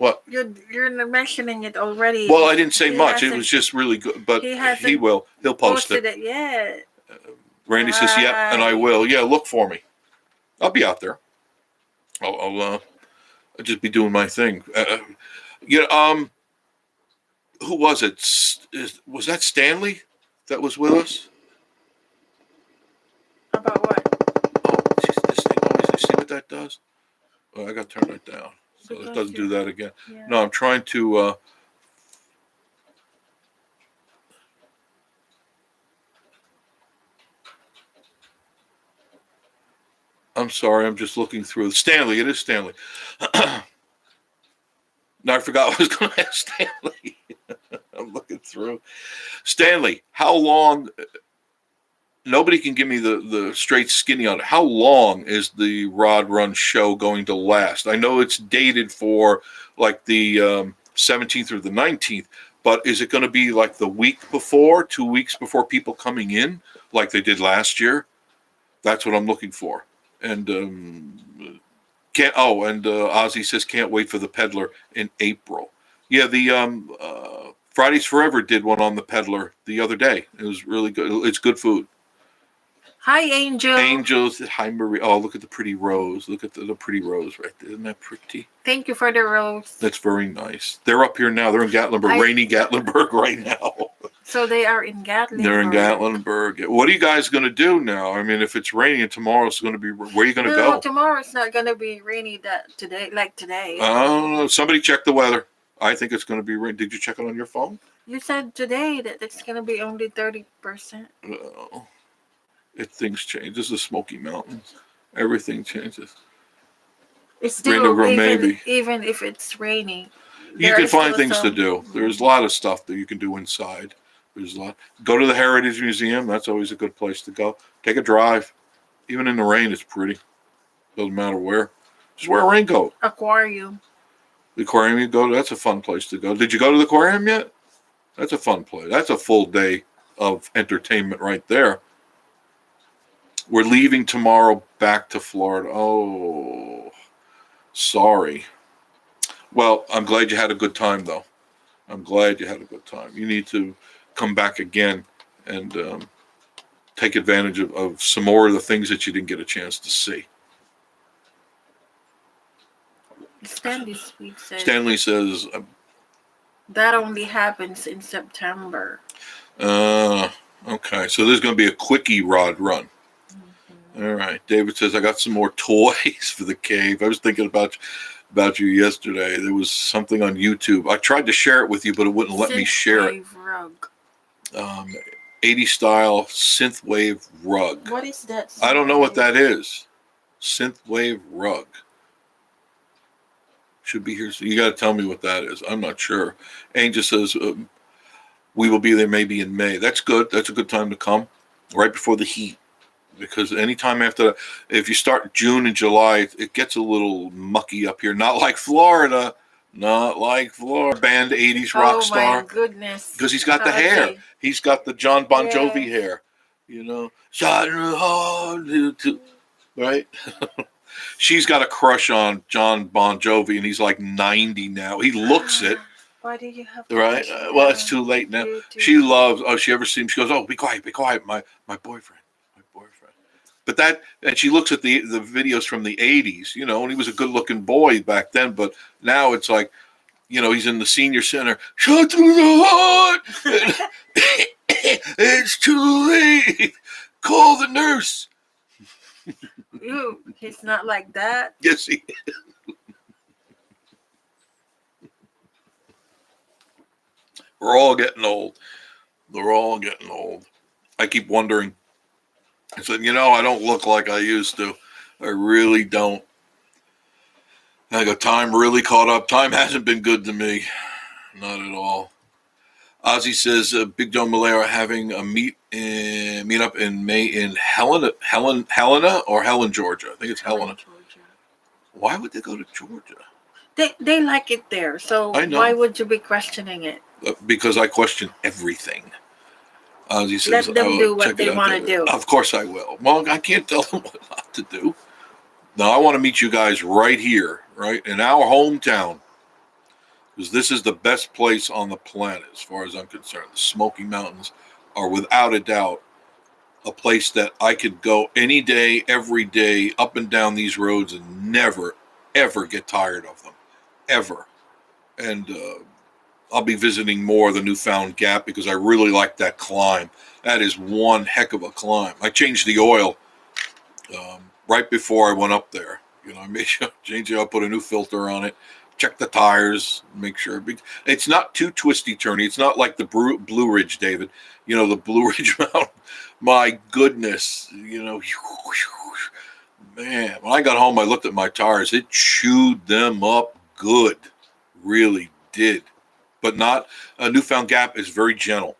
What? You're mentioning it already. Well, I didn't say He much. It hasn't- was just really good. But he he hasn't will. He'll post posted it. it yet. Randy says, "Yep," and I Right. will. Yeah, look for me. I'll be out there. I'll just be doing my thing. Who was it? Was that Stanley that was with us? About what? Oh, geez, this thing always. You see what that does? Oh, I got to turn that down so it doesn't do that again. Yeah. No, I'm trying to. I'm sorry. I'm just looking through. Stanley. It is Stanley. No, I forgot what I was going to ask Stanley. I'm looking through. Stanley, how long? Nobody can give me the straight skinny on it. How long is the Rod Run show going to last? I know it's dated for like the 17th or the 19th, but is it going to be like the week before, 2 weeks before people coming in, like they did last year? That's what I'm looking for. And Ozzy says can't wait for the Peddler in April. Yeah, the Fridays Forever did one on the Peddler the other day. It was really good. It's good food. Hi, Angel. Angels. Hi, Marie. Oh, look at the pretty rose. Look at the pretty rose right there. Isn't that pretty? Thank you for the rose. That's very nice. They're up here now. They're in Gatlinburg, rainy Gatlinburg right now. So they are in Gatlinburg. They're in Gatlinburg. What are you guys going to do now? I mean, if it's raining and tomorrow it's going to be, where are you going to go? Tomorrow it's not going to be rainy today. I don't know. Somebody check the weather. I think it's going to be rain. Did you check it on your phone? You said today that it's going to be only 30%. No. Things change. This is Smoky Mountains. Everything changes. It's still, maybe. Even if it's raining. You can find things to do. There's a lot of stuff that you can do inside. There's a lot. Go to the Heritage Museum. That's always a good place to go. Take a drive. Even in the rain, it's pretty. Doesn't matter where. Just wear a raincoat. Aquarium. The aquarium you go to, that's a fun place to go. Did you go to the aquarium yet? That's a fun place. That's a full day of entertainment right there. We're leaving tomorrow back to Florida. Oh, sorry. Well, I'm glad you had a good time, though. I'm glad you had a good time. You need to come back again and take advantage of some more of the things that you didn't get a chance to see. Stanley says that only happens in September. Okay, so there's going to be a quickie Rod Run. Mm-hmm. All right. David says I got some more toys for the cave. I was thinking about you yesterday. There was something on YouTube. I tried to share it with you, but it wouldn't let me share it. Rug. 80 style synthwave rug. What is that? I don't know what that is. Synthwave rug. Should be here. So you got to tell me what that is. I'm not sure. Angel says we will be there maybe in May. That's good. That's a good time to come, right before the heat. Because anytime after that, if you start June and July, it gets a little mucky up here. Not like Florida. Not like Florida. Band 80s rock star. Oh, my goodness. Because he's got the hair. He's got the John Bon Jovi hair. You know. Right? She's got a crush on John Bon Jovi, and he's like 90 now. He looks it. Why do you have to? Right? Well, it's too late now. She loves, she ever sees him, she goes, oh, be quiet, my boyfriend. But and she looks at the videos from the 80s, you know, and he was a good-looking boy back then, but now it's like, you know, he's in the senior center. Shut through the heart! It's too late! Call the nurse! Ew, he's not like that. Yes, he is. We're all getting old. We're all getting old. I keep wondering. I said, you know, I don't look like I used to. I really don't. I got time really caught up. Time hasn't been good to me. Not at all. Ozzy says Big Joe Malay are having a meet up in May in Helena, Georgia. I think it's Helena. Georgia. Why would they go to Georgia? They like it there. So why would you be questioning it? Because I question everything. Ozzy says, let them do what they want to do. Of course I will. Well, I can't tell them what not to do. No, I want to meet you guys right here, right in our hometown. because this is the best place on the planet as far as I'm concerned. The Smoky Mountains are without a doubt a place that I could go any day, every day, up and down these roads and never, ever get tired of them, ever. And I'll be visiting more of the Newfound Gap because I really like that climb. That is one heck of a climb. I changed the oil right before I went up there. I made sure change it. I put a new filter on it, check the tires, make sure it's not too twisty turny. It's not like the Blue Ridge, David. The Blue Ridge Mountain. My goodness, man. When I got home, I looked at my tires. It chewed them up good, really did. But not. Newfound Gap is very gentle.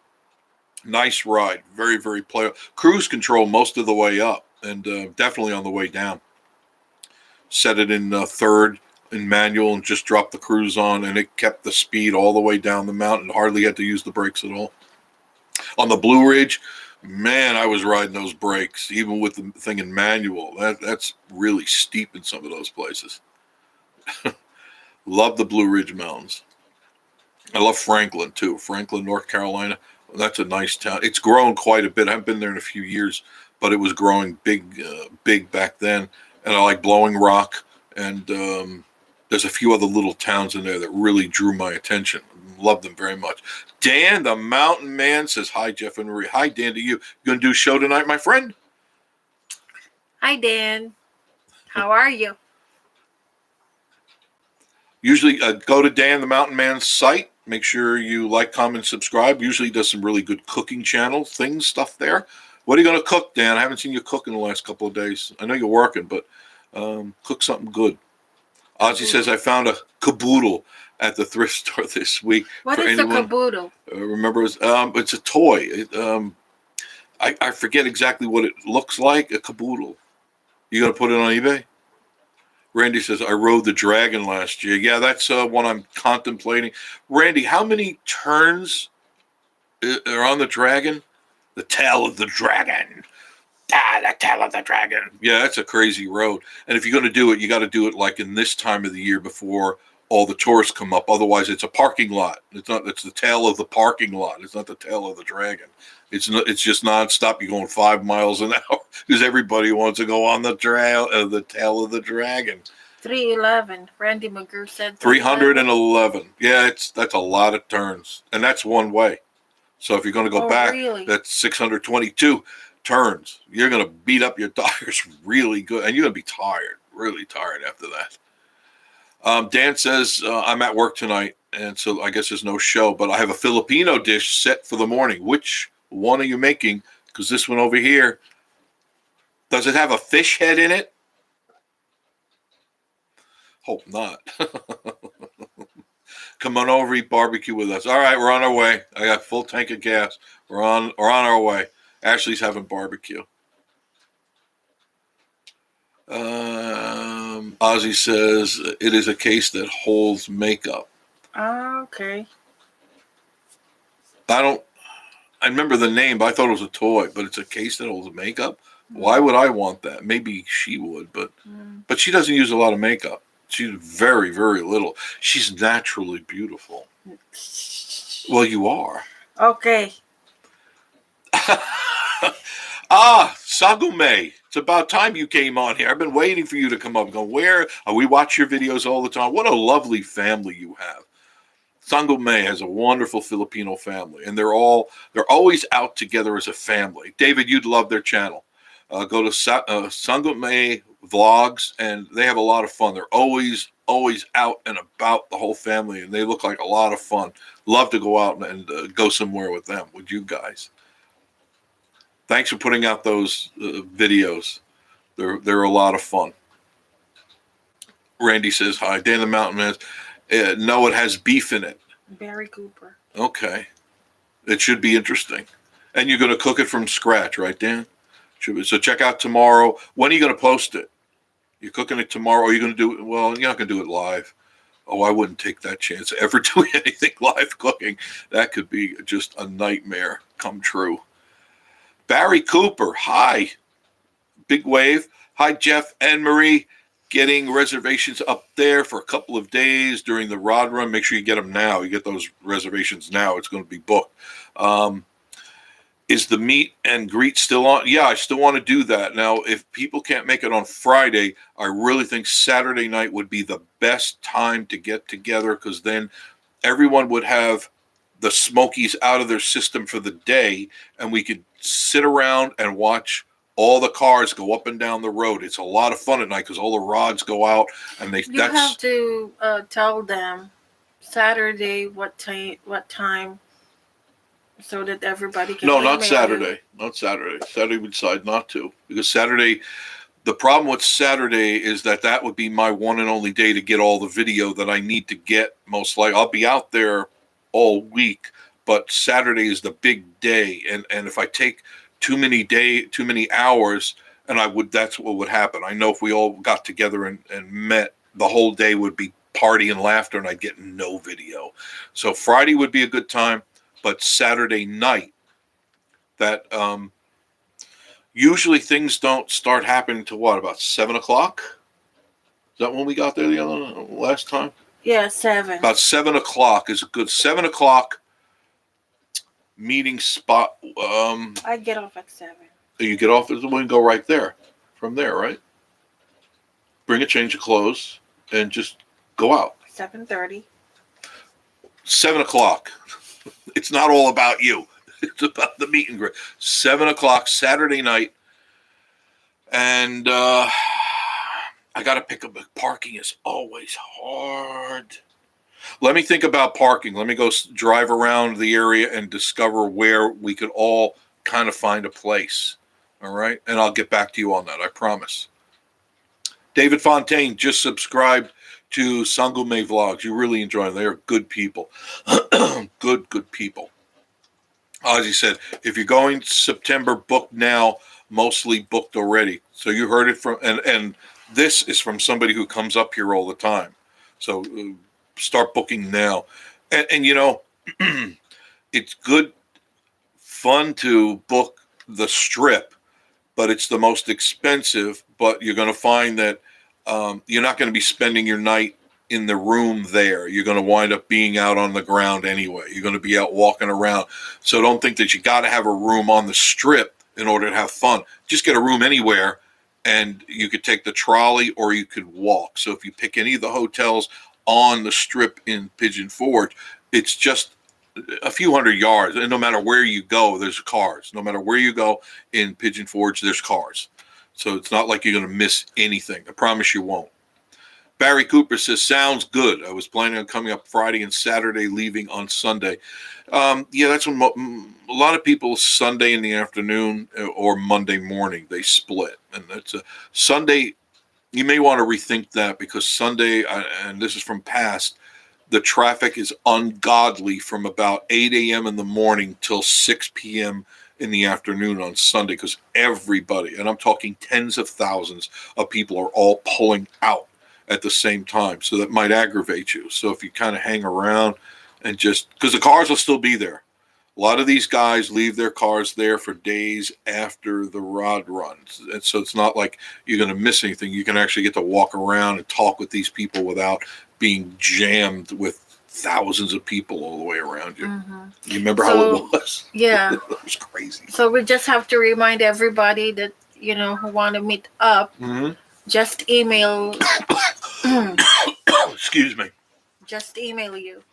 Nice ride, very, very playable. Cruise control most of the way up, and definitely on the way down. Set it in third in manual and just dropped the cruise on, and it kept the speed all the way down the mountain. Hardly had to use the brakes at all. On the Blue Ridge, man, I was riding those brakes, even with the thing in manual. That's really steep in some of those places. Love the Blue Ridge Mountains. I love Franklin, too. Franklin, North Carolina. That's a nice town. It's grown quite a bit. I haven't been there in a few years, but it was growing big back then. And I like Blowing Rock. And there's a few other little towns in there that really drew my attention. Love them very much. Dan, the mountain man, says, hi, Jeff and Marie. Hi, Dan, to you. You going to do a show tonight, my friend? Hi, Dan. How are you? Usually go to Dan, the mountain man's site. Make sure you like, comment, subscribe. Usually does some really good cooking channel stuff there. What are you going to cook, Dan? I haven't seen you cook in the last couple of days. I know you're working, but cook something good. Ozzy says, I found a caboodle at the thrift store this week. What is a caboodle? Remember, it's a toy. I forget exactly what it looks like, a caboodle. You going to put it on eBay? Randy says, I rode the dragon last year. Yeah, that's one I'm contemplating. Randy, how many turns are on the dragon? The tail of the dragon. The tail of the dragon. Yeah, that's a crazy road. And if you're going to do it, you got to do it like in this time of the year before all the tourists come up. Otherwise, it's a parking lot. It's the tail of the parking lot. It's not the tail of the dragon. It's just nonstop. You're going 5 miles an hour because everybody wants to go on the tail of the dragon. 311. Randy McGrew said 311. Yeah, that's a lot of turns, and that's one way. So if you're going to go back, really? That's 622 turns. You're going to beat up your tires really good, and you're going to be tired, really tired after that. Dan says, I'm at work tonight, and so I guess there's no show, but I have a Filipino dish set for the morning. Which one are you making? Because this one over here, does it have a fish head in it? Hope not. Come on over, eat barbecue with us. All right, we're on our way. I got full tank of gas. We're on our way. Ashley's having barbecue. Ozzy says it is a case that holds makeup. Okay. I remember the name, but I thought it was a toy. But it's a case that holds makeup. Why would I want that? Maybe she would, but she doesn't use a lot of makeup. She's very, very little. She's naturally beautiful. Well, you are. Okay. Sagume. It's about time you came on here. I've been waiting for you to come up. We watch your videos all the time. What a lovely family you have. Sagume has a wonderful Filipino family, and they're always out together as a family. David, you'd love their channel. Go to Sagume Vlogs, and they have a lot of fun. They're always out and about, the whole family, and they look like a lot of fun. Love to go out and go somewhere with them, with you guys. Thanks for putting out those videos. They're a lot of fun. Randy says hi. Dan the Mountain Man. No, it has beef in it. Barry Cooper. Okay. It should be interesting. And you're going to cook it from scratch, right, Dan? So check out tomorrow. When are you going to post it? You're cooking it tomorrow, or are you going to do it? Well, you're not going to do it live. Oh, I wouldn't take that chance. Ever doing anything live cooking. That could be just a nightmare come true. Barry Cooper, hi. Big wave. Hi, Jeff and Marie. getting reservations up there for a couple of days during the rod run. Make sure you get them now. You get those reservations now. It's going to be booked. Is the meet and greet still on? Yeah, I still want to do that. Now, if people can't make it on Friday, I really think Saturday night would be the best time to get together, because then everyone would have the Smokies out of their system for the day, and we could sit around and watch all the cars go up and down the road. It's a lot of fun at night because all the rods go out, and You have to tell them Saturday what time, so that everybody can. No, email not Saturday. Not Saturday. Saturday we decide not to, because Saturday, the problem with Saturday is that would be my one and only day to get all the video that I need to get. Most likely, I'll be out there all week, but Saturday is the big day, and if I take too many hours, and that's what would happen. I know if we all got together and met, the whole day would be party and laughter, and I'd get no video. So Friday would be a good time. But Saturday night, that usually things don't start happening to what, about 7 o'clock? Is that when we got there last time? Yeah, 7. About 7 o'clock is a good 7 o'clock meeting spot. I get off at 7. You get off, we can go right there, from there, right? Bring a change of clothes and just go out. 7:30. 7 o'clock. It's not all about you. It's about the meet and greet. 7 o'clock Saturday night. And I got to pick up. Parking is always hard. Let me think about parking. Let me go drive around the area and discover where we could all kind of find a place. All right? And I'll get back to you on that. I promise. David Fontaine just subscribed to Sangume Vlogs. You really enjoy them. They are good people. Good people. As he said, if you're going September, book now, mostly booked already. So you heard it from, and this is from somebody who comes up here all the time. So start booking now. And you know, it's good fun to book the Strip, but it's the most expensive. But you're going to find that you're not going to be spending your night in the room there. You're going to wind up being out on the ground anyway. You're going to be out walking around. So don't think that you got to have a room on the Strip in order to have fun. Just get a room anywhere, and you could take the trolley or you could walk. So if you pick any of the hotels on the Strip in Pigeon Forge, it's just a few hundred yards. And no matter where you go, there's cars. No matter where you go in Pigeon Forge, there's cars. So it's not like you're going to miss anything. I promise you won't. Barry Cooper says, sounds good. I was planning on coming up Friday and Saturday, leaving on Sunday. Yeah, that's when a lot of people Sunday in the afternoon or Monday morning, they split. And that's a Sunday. You may want to rethink that, because Sunday, and this is from past, the traffic is ungodly from about 8 a.m. in the morning till 6 p.m. in the afternoon on Sunday, because everybody, and I'm talking tens of thousands of people, are all pulling out at the same time. So that might aggravate you. So if you kind of hang around and just, because the cars will still be there. A lot of these guys leave their cars there for days after the rod runs. And so it's not like you're going to miss anything. You can actually get to walk around and talk with these people without being jammed with thousands of people all the way around you. Mm-hmm. You remember how it was? Yeah. It was crazy. So we just have to remind everybody that, you know, who want to meet up, just email. Excuse me. Just email you.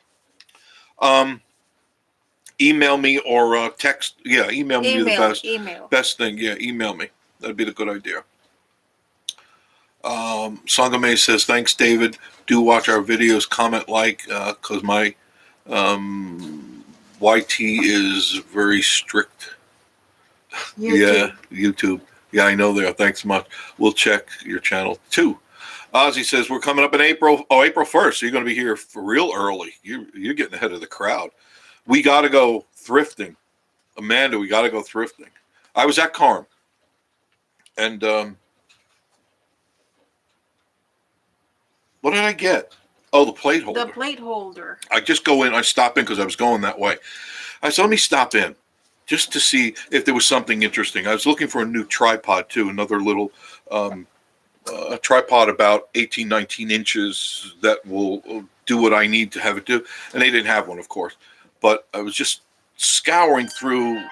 Email me or text. Yeah, email me. The best thing. Yeah, email me. That'd be the good idea. Sangame says, thanks, David. Do watch our videos, comment, like, because my YT is very strict. YouTube. Yeah, YouTube. Yeah, I know they are. Thanks much. We'll check your channel too. Ozzy says, we're coming up in April. Oh, April 1st. So you're going to be here for real early. You're getting ahead of the crowd. We got to go thrifting. Amanda, we got to go thrifting. I was at Carm. And what did I get? Oh, the plate holder. The plate holder. I just go in. I stop in because I was going that way. I said, let me stop in just to see if there was something interesting. I was looking for a new tripod too, another little a tripod about 18, 19 inches that will do what I need to have it do. And they didn't have one, of course. But I was just scouring through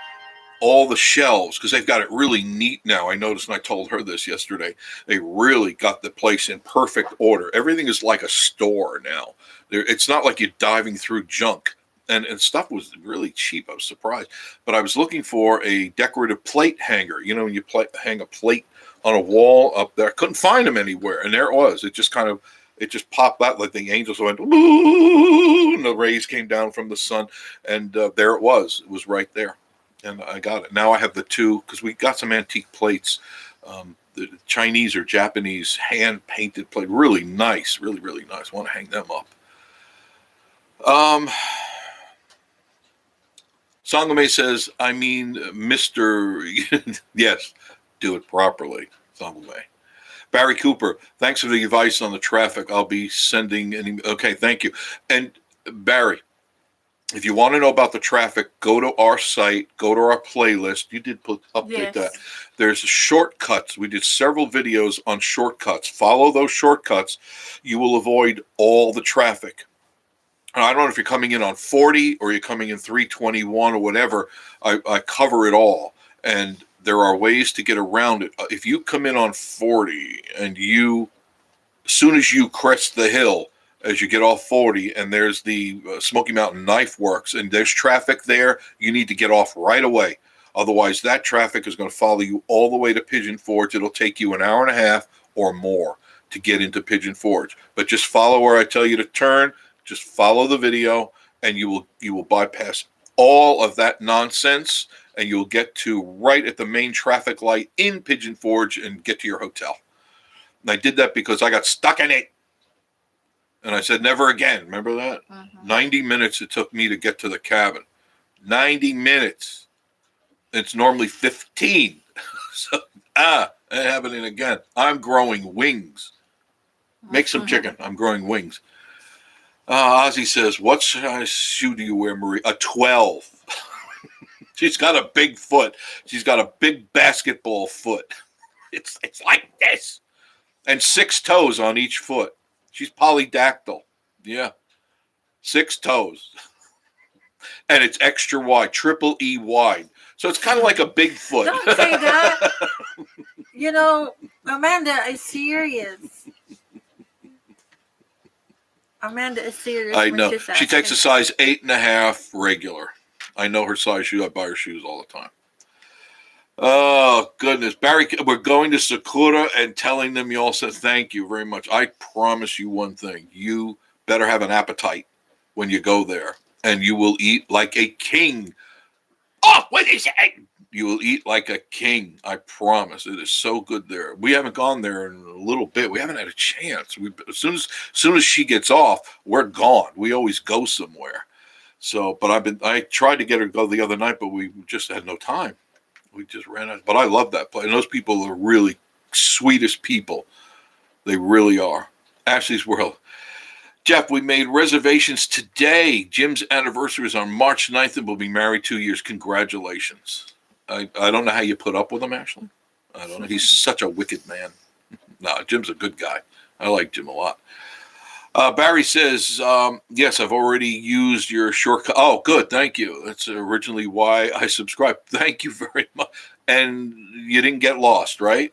all the shelves because they've got it really neat now. I noticed, and I told her this yesterday, they really got the place in perfect order. Everything is like a store now. It's not like you're diving through junk. And stuff was really cheap. I was surprised. But I was looking for a decorative plate hanger. You know, when you hang a plate on a wall up there. I couldn't find them anywhere. And there it was. It just popped out like the angels went, ooh, and the rays came down from the sun. And there it was. It was right there. And I got it. Now I have the two, because we got some antique plates, the Chinese or Japanese hand-painted plate. Really nice. Really, really nice. I want to hang them up. Sangame says, I mean, Mr. Yes, do it properly, Sangame. Barry Cooper, thanks for the advice on the traffic. I'll be sending any. Okay, thank you. And Barry, if you want to know about the traffic, go to our site, go to our playlist. You did update that. There's shortcuts. We did several videos on shortcuts. Follow those shortcuts. You will avoid all the traffic. I don't know if you're coming in on 40 or you're coming in 321 or whatever. I cover it all. And there are ways to get around it. If you come in on 40 and as soon as you crest the hill, as you get off 40 and there's the Smoky Mountain Knife Works and there's traffic there, you need to get off right away. Otherwise, that traffic is going to follow you all the way to Pigeon Forge. It'll take you an hour and a half or more to get into Pigeon Forge. But just follow where I tell you to turn. Just follow the video, and you will bypass all of that nonsense, and you'll get to right at the main traffic light in Pigeon Forge and get to your hotel. And I did that because I got stuck in it. And I said, never again. Remember that? 90 minutes it took me to get to the cabin. 90 minutes. It's normally 15. So, ain't happening again. I'm growing wings. Make some chicken. I'm growing wings. Ozzy says, what size shoe do you wear, Marie? A 12. She's got a big foot. She's got a big basketball foot. It's like this. And 6 toes on each foot. She's polydactyl. Yeah. 6 toes. And it's extra wide, triple E wide. So it's kind of like a big foot. Don't say that. You know, Amanda is serious. Amanda is serious. I know. She takes a size 8.5 regular. I know her size shoe. I buy her shoes all the time. Oh, goodness. Barry, we're going to Sakura and telling them you all said thank you very much. I promise you one thing. You better have an appetite when you go there, and you will eat like a king. Oh, what is it? You will eat like a king. I promise. It is so good there. We haven't gone there in a little bit. We haven't had a chance. As soon as she gets off, we're gone. We always go somewhere. So, but I tried to get her to go the other night, but we just had no time. We just ran out. But I love that place. And those people are really sweetest people. They really are. Ashley's World. Jeff, we made reservations today. Jim's anniversary is on March 9th and we'll be married 2 years. Congratulations. I don't know how you put up with him, Ashley. I don't know. He's such a wicked man. No, Jim's a good guy. I like Jim a lot. Barry says, yes, I've already used your shortcut. Oh, good. Thank you. That's originally why I subscribed. Thank you very much. And you didn't get lost, right?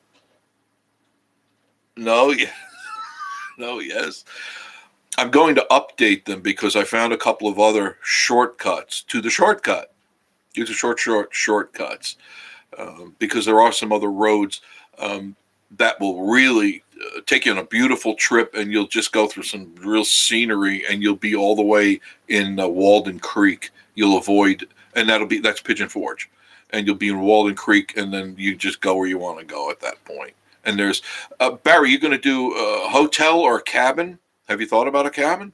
No, yeah. No, yes. I'm going to update them because I found a couple of other shortcuts to the shortcut. Use the shortcuts because there are some other roads that will really take you on a beautiful trip, and you'll just go through some real scenery, and you'll be all the way in Walden Creek. You'll avoid, and that's Pigeon Forge, and you'll be in Walden Creek, and then you just go where you want to go at that point. And there's Barry, you going to do a hotel or a cabin? Have you thought about a cabin?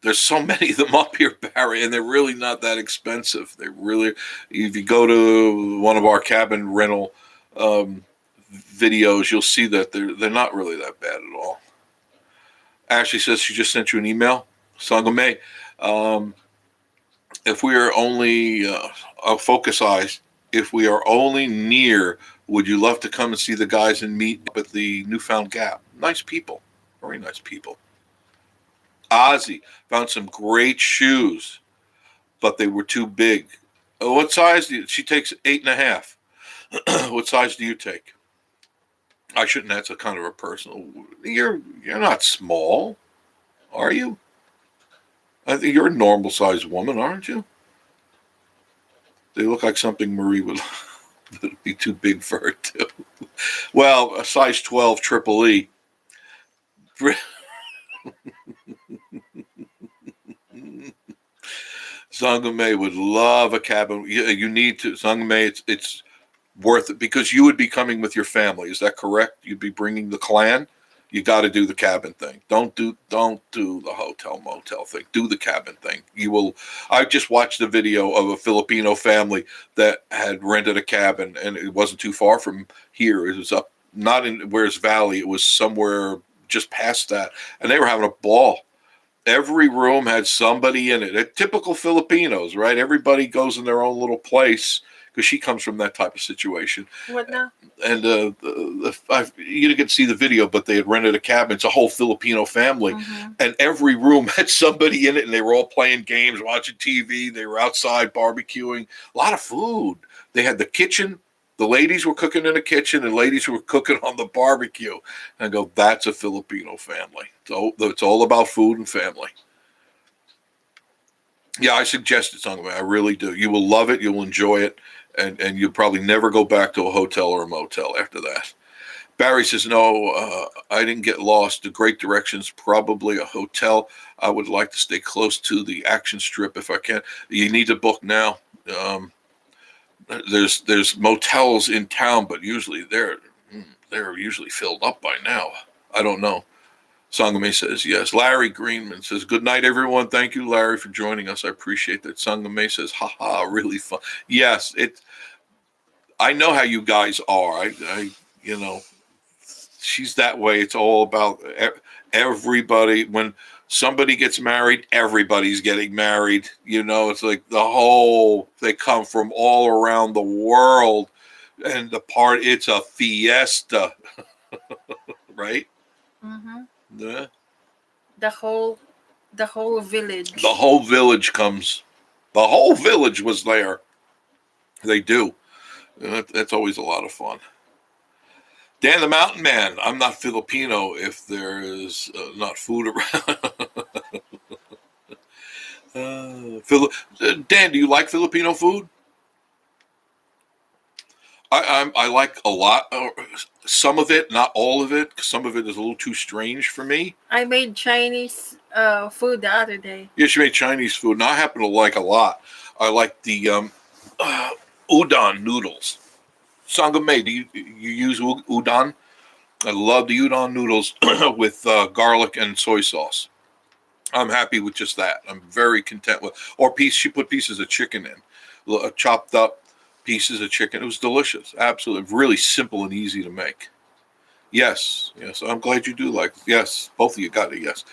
There's so many of them up here, Barry, and they're really not that expensive. They really, if you go to one of our cabin rental videos, you'll see that they're not really that bad at all. Ashley says she just sent you an email. Sangame, if we are only, I'll focus eyes, if we are only near Would you love to come and see the guys and meet up at the Newfound Gap? Nice people. Very nice people. Ozzy found some great shoes, but they were too big. What size do you, she takes 8.5. What size do you take? I shouldn't answer kind of a personal. You're not small, are you? I think you're a normal sized woman, aren't you? They look like something Marie would be too big for her too. Well, a size 12 triple E. Sangame would love a cabin. You need to, Sangame, it's worth it because you would be coming with your family. Is that correct? You'd be bringing the clan. You got to do the cabin thing. Don't do the hotel motel thing. Do the cabin thing. You will. I just watched a video of a Filipino family that had rented a cabin, and it wasn't too far from here. It was up, not in Where's Valley. It was somewhere just past that, and they were having a ball. Every room had somebody in it. Typical Filipinos, right? Everybody goes in their own little place because she comes from that type of situation. What now? And you didn't get to see the video, but they had rented a cabin. It's a whole Filipino family, and every room had somebody in it, and they were all playing games, watching TV. They were outside barbecuing. A lot of food. They had the kitchen. The ladies were cooking in the kitchen, and ladies were cooking on the barbecue. And I go, that's a Filipino family. So it's all about food and family. Yeah, I suggest it, Sangame. I really do. You will love it. You'll enjoy it. And you'll probably never go back to a hotel or a motel after that. Barry says, no, I didn't get lost. The Great Directions, probably a hotel. I would like to stay close to the action strip if I can. You need to book now. There's motels in town, but usually they're usually filled up by now. I don't know. Sangame says yes. Larry Greenman says, good night, everyone. Thank you, Larry, for joining us. I appreciate that. Sangame says, haha, really fun. Yes, I know how you guys are. She's that way. It's all about everybody. When somebody gets married, everybody's getting married. It's like they come from all around the world. And it's a fiesta, right? Mm-hmm. Yeah. The whole village. The whole village comes. The whole village was there. They do. That's always a lot of fun. Dan the Mountain Man. I'm not Filipino if there is not food around. Dan, do you like Filipino food? I like a lot. Some of it, not all of it. Some of it is a little too strange for me. I made Chinese food the other day. Yeah, she made Chinese food, and I happen to like a lot. I like the udon noodles. Sangame, do you use udon? I love the udon noodles with garlic and soy sauce. I'm happy with just that. I'm very content with. She put pieces of chicken in, chopped up pieces of chicken. It was delicious. Absolutely. Really simple and easy to make. Yes. I'm glad you do like it. Yes. Both of you got it. Yes.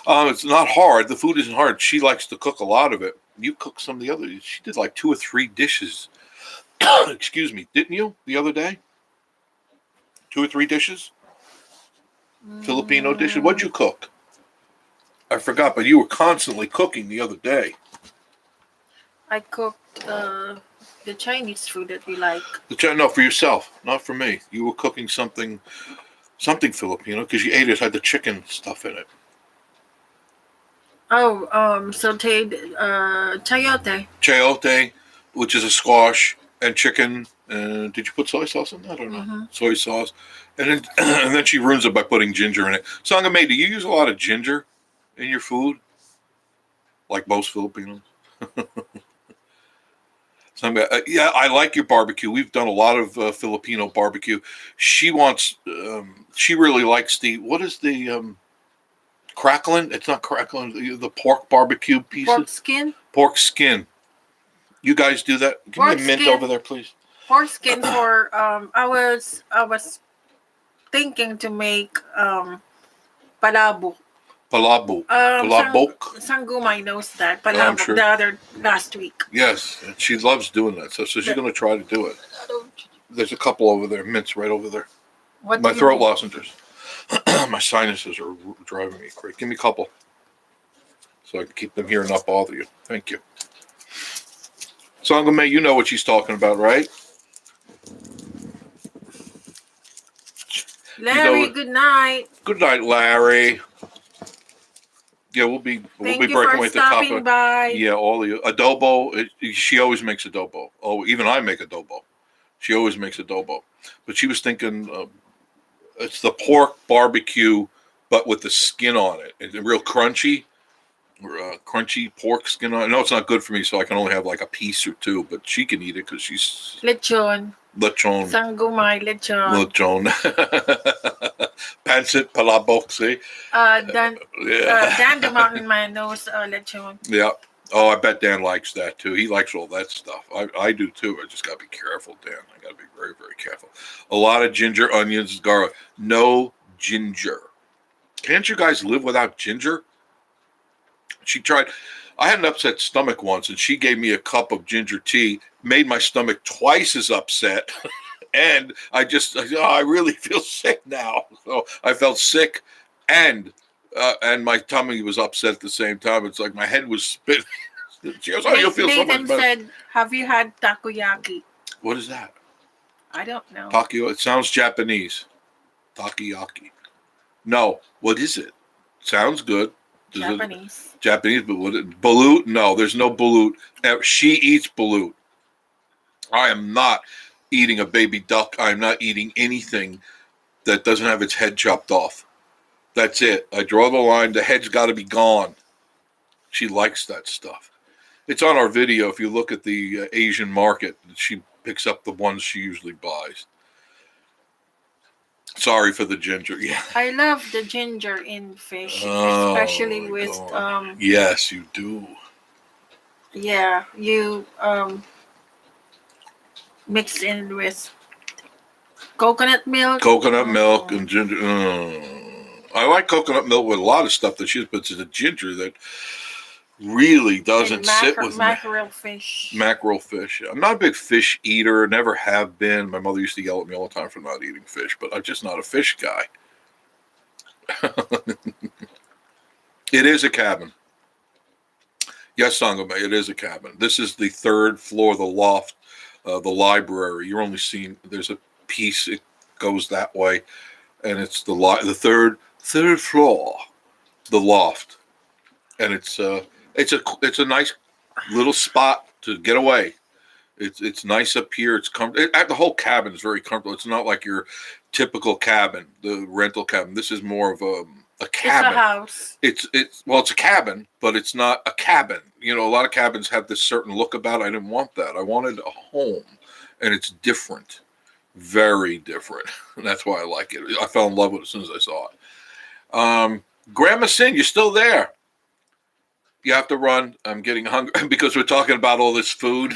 It's not hard. The food isn't hard. She likes to cook a lot of it. You cook some of the other. She did like 2 or 3 dishes. Excuse me. Didn't you the other day? 2 or 3 dishes? Filipino dishes. What'd you cook? I forgot, but you were constantly cooking the other day. I cooked the Chinese food that we like. No, for yourself, not for me. You were cooking something Filipino because you ate it, had the chicken stuff in it. Oh, sauteed chayote. Chayote, which is a squash, and chicken. Did you put soy sauce in that or not? Mm-hmm. Soy sauce. And then she ruins it by putting ginger in it. Sangame, do you use a lot of ginger in your food? Like most Filipinos? Yeah, I like your barbecue. We've done a lot of Filipino barbecue. She really likes what is the crackling? It's not crackling. The pork barbecue pieces. Pork skin. Pork skin. You guys do that? Give me a mint over there, please. Pork skin for I was thinking to make palabok. Palabok. Sangumay knows that. Palabok sure. The other last week. Yes, and she loves doing that. So she's going to try to do it. There's a couple over there. Mint's right over there. What My do you throat need? lozenges. My sinuses are driving me crazy. Give me a couple so I can keep them here and not bother you. Thank you. Sangame, you know what she's talking about, right? Larry, good night. Good night, Larry. Yeah, we'll be Thank you breaking for away at the top stopping of by. Yeah, all of you. Adobo. She always makes adobo. Oh, even I make adobo. She always makes adobo. But she was thinking it's the pork barbecue, but with the skin on it. It's real crunchy, crunchy pork skin on it. No, it's not good for me, so I can only have like a piece or two. But she can eat it because she's Lechon. lechon. Sanggumay lechon. Lechon. Pancit palaboxi. Dan the Mountain Man knows lechon. Yeah. Oh, I bet Dan likes that too. He likes all that stuff. I do too. I just got to be careful, Dan. I got to be very, very careful. A lot of ginger, onions, garlic. No ginger. Can't you guys live without ginger? She tried. I had an upset stomach once, and she gave me a cup of ginger tea, made my stomach twice as upset. And I really feel sick now. So I felt sick and my tummy was upset at the same time. It's like my head was spinning. She goes, "Oh, you'll feel so much Nathan better." said, "Have you had takoyaki?" What is that? I don't know. Takio. It sounds Japanese. Takoyaki. No. What is it? Sounds good. Japanese. Japanese, but what? Balut? No, there's no balut. She eats balut. I am not eating a baby duck. I'm not eating anything that doesn't have its head chopped off. That's it. I draw the line. The head's got to be gone. She likes that stuff. It's on our video. If you look at the Asian market, she picks up the ones she usually buys. Sorry for the ginger. Yeah. I love the ginger in fish, especially with Yes, you do. Yeah, you mix in with coconut milk. Coconut milk and ginger. I like coconut milk with a lot of stuff that she puts in the ginger that really doesn't sit with mackerel fish. Mackerel fish. I'm not a big fish eater. Never have been. My mother used to yell at me all the time for not eating fish, but I'm just not a fish guy. It is a cabin. Yes, Sangame, it is a cabin. This is the third floor, the loft, the library. You're only seeing, there's a piece, it goes that way, and it's the third floor, the loft. And it's a nice little spot to get away. It's nice up here. It's comfortable. The whole cabin is very comfortable. It's not like your typical cabin, the rental cabin. This is more of a cabin. It's a house. It's a cabin, but it's not a cabin. You know, a lot of cabins have this certain look about it. I didn't want that. I wanted a home, and it's different, very different. And that's why I like it. I fell in love with it as soon as I saw it. Grandma Sin, you're still there. You have to run. I'm getting hungry because we're talking about all this food.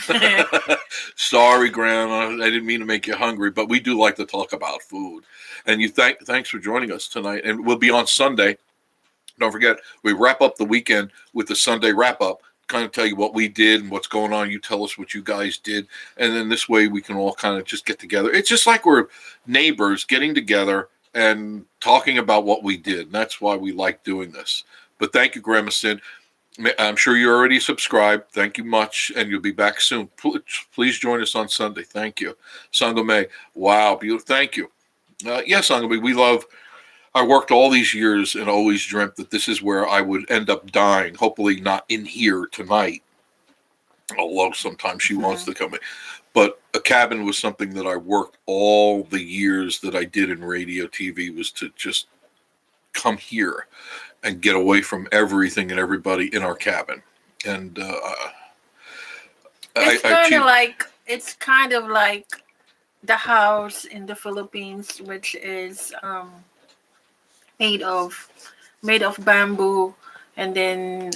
Sorry, Grandma. I didn't mean to make you hungry, but we do like to talk about food. And thanks for joining us tonight. And we'll be on Sunday. Don't forget, we wrap up the weekend with the Sunday wrap up. Kind of tell you what we did and what's going on. You tell us what you guys did. And then this way we can all kind of just get together. It's just like we're neighbors getting together and talking about what we did. And that's why we like doing this. But thank you, Grandma Sid. I'm sure you're already subscribed. Thank you much, and you'll be back soon. Please join us on Sunday. Thank you. Sangame, wow, beautiful. Thank you. Yes, Sangame, I worked all these years and always dreamt that this is where I would end up dying. Hopefully not in here tonight, although sometimes she wants to come in. But a cabin was something that I worked all the years that I did in radio, TV, was to just come here and get away from everything and everybody in our cabin. And it's kind of like the house in the Philippines, which is made of bamboo, and then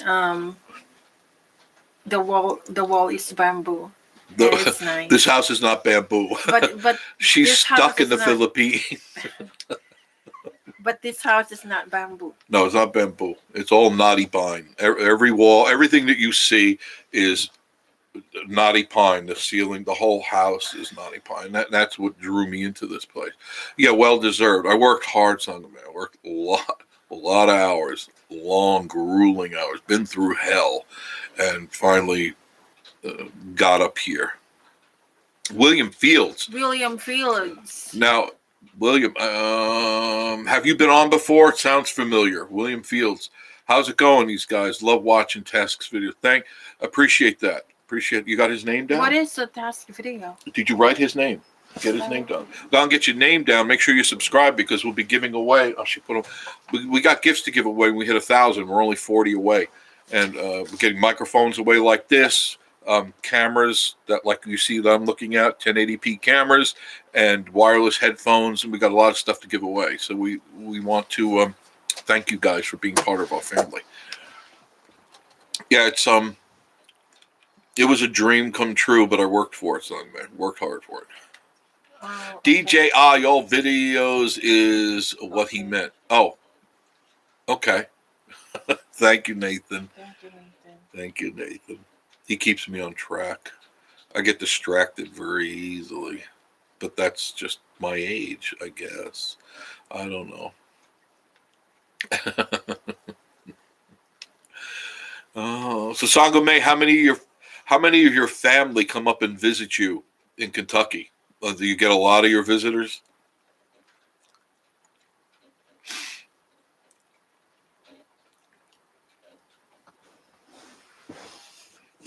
the wall is bamboo. It's nice. This house is not bamboo. But she's stuck in the Philippines. But this house is not bamboo. No, it's not bamboo. It's all knotty pine. Every wall, everything that you see is knotty pine. The ceiling, the whole house is knotty pine. That's what drew me into this place. Yeah, well deserved. I worked hard, son of man. I worked a lot of hours, long, grueling hours. Been through hell, and finally got up here. William Fields. William Fields. Now, William, have you been on before? It sounds familiar. William Fields. How's it going, these guys? Love watching Task's video. Appreciate that. Appreciate you got his name down? What is the task video? Did you write his name? Get his name down. Go and get your name down. Make sure you subscribe because we'll be giving away. Oh, she put them. We got gifts to give away. When we hit 1,000. We're only 40 away, and we're getting microphones away like this. Cameras that like you see that I'm looking at, 1080p cameras, and wireless headphones, and we got a lot of stuff to give away. So we want to thank you guys for being part of our family. Yeah, it was a dream come true, but I worked for it, son, man. Worked hard for it. Oh, okay. DJ y'all videos is what he meant. Oh, okay. Thank you, Nathan. Thank you, Nathan. Thank you, Nathan. He keeps me on track. I get distracted very easily, but that's just my age, I guess. I don't know. Oh, so Sangome, how many of your family come up and visit you in Kentucky? Do you get a lot of your visitors?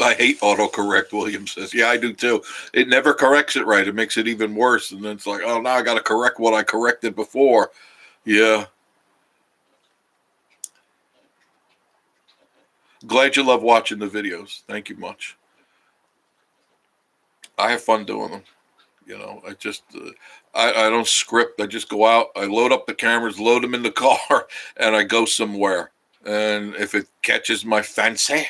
I hate autocorrect, William says. Yeah, I do too. It never corrects it right. It makes it even worse. And then it's like, oh, now I got to correct what I corrected before. Yeah. Glad you love watching the videos. Thank you much. I have fun doing them. You know, I just, I don't script. I just go out. I load up the cameras, load them in the car, and I go somewhere. And if it catches my fancy,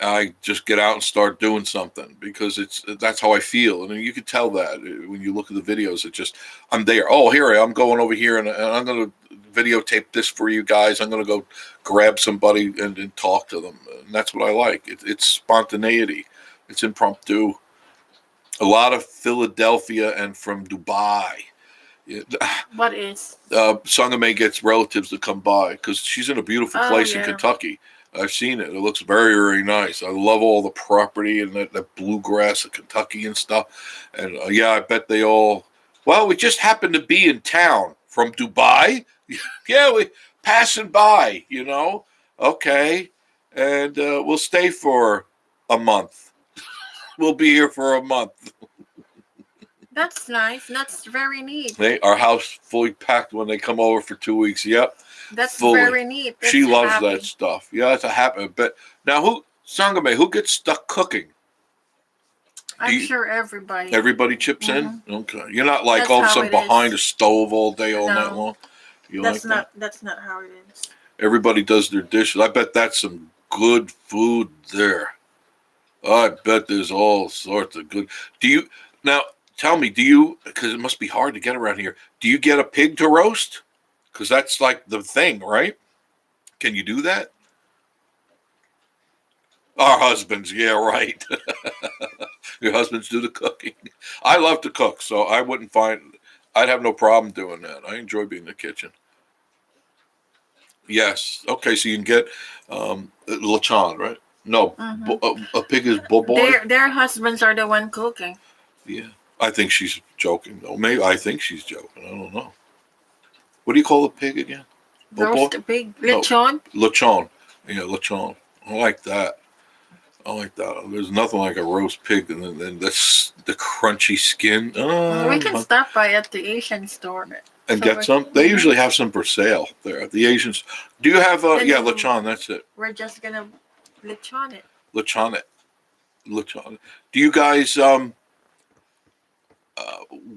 I just get out and start doing something because that's how I feel. And you can tell that when you look at the videos. It just, I'm there. Oh, here I'm going over here and I'm going to videotape this for you guys. I'm going to go grab somebody and talk to them. And that's what I like. It's spontaneity. It's impromptu. A lot of Philadelphia and from Dubai. What is? Sangame gets relatives to come by because she's in a beautiful place in Kentucky. I've seen it. It looks very, very nice. I love all the property and that bluegrass of Kentucky and stuff. And yeah, I bet they all. Well, we just happened to be in town from Dubai. Yeah, we passing by. You know. Okay, and we'll stay for a month. We'll be here for a month. That's nice. That's very neat. Our house fully packed when they come over for 2 weeks. Yep. That's fully. Very neat. That's she loves happy. that stuff. Yeah, that's a happy. But now, Sangame, who gets stuck cooking? I'm sure everybody. Everybody chips in. Okay, you're not like That's all of a how sudden it behind is. a stove all day, all No. night long. You That's like not. that? That's not how it is. Everybody does their dishes. I bet that's some good food there. I bet there's all sorts of good. Do you now? Tell me, because it must be hard to get around here, do you get a pig to roast? Because that's like the thing, right? Can you do that? Our husbands, yeah, right. Your husbands do the cooking. I love to cook, so I'd have no problem doing that. I enjoy being in the kitchen. Yes. Okay, so you can get lechon, right? No, a pig is boy. Their husbands are the one cooking. Yeah. I think she's joking, though. Maybe I think she's joking. I don't know. What do you call a pig again? Roast pig, lechon. No, lechon. Yeah, lechon. I like that. There's nothing like a roast pig and then the crunchy skin. We can stop by at the Asian store and get some. They usually have some for sale there. The Asians. Do you have lechon? That's it. We're just gonna lechon it. Lechon it. Do you guys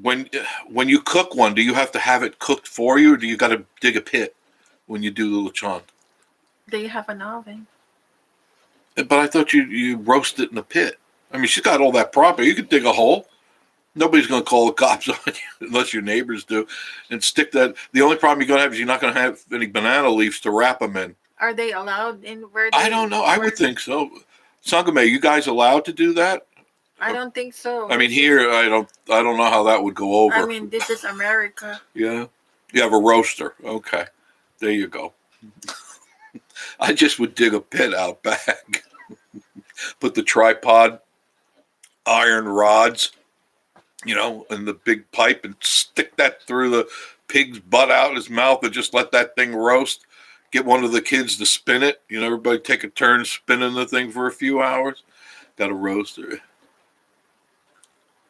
when you cook one, do you have to have it cooked for you, or do you got to dig a pit when you do the lechon? Do you have an oven? But I thought you roast it in a pit. I mean, she's got all that property. You could dig a hole. Nobody's going to call the cops on you unless your neighbors do, and stick that. The only problem you're going to have is you're not going to have any banana leaves to wrap them in. Are they allowed in where? I don't know. I would think so. Sangame, you guys allowed to do that? I don't think so. I mean, here I don't know how that would go over. I mean, this is America. Yeah, you have a roaster. Okay, there you go. I just would dig a pit out back, put the tripod, iron rods, in the big pipe, and stick that through the pig's butt out his mouth, and just let that thing roast. Get one of the kids to spin it. Everybody take a turn spinning the thing for a few hours. Got a roaster.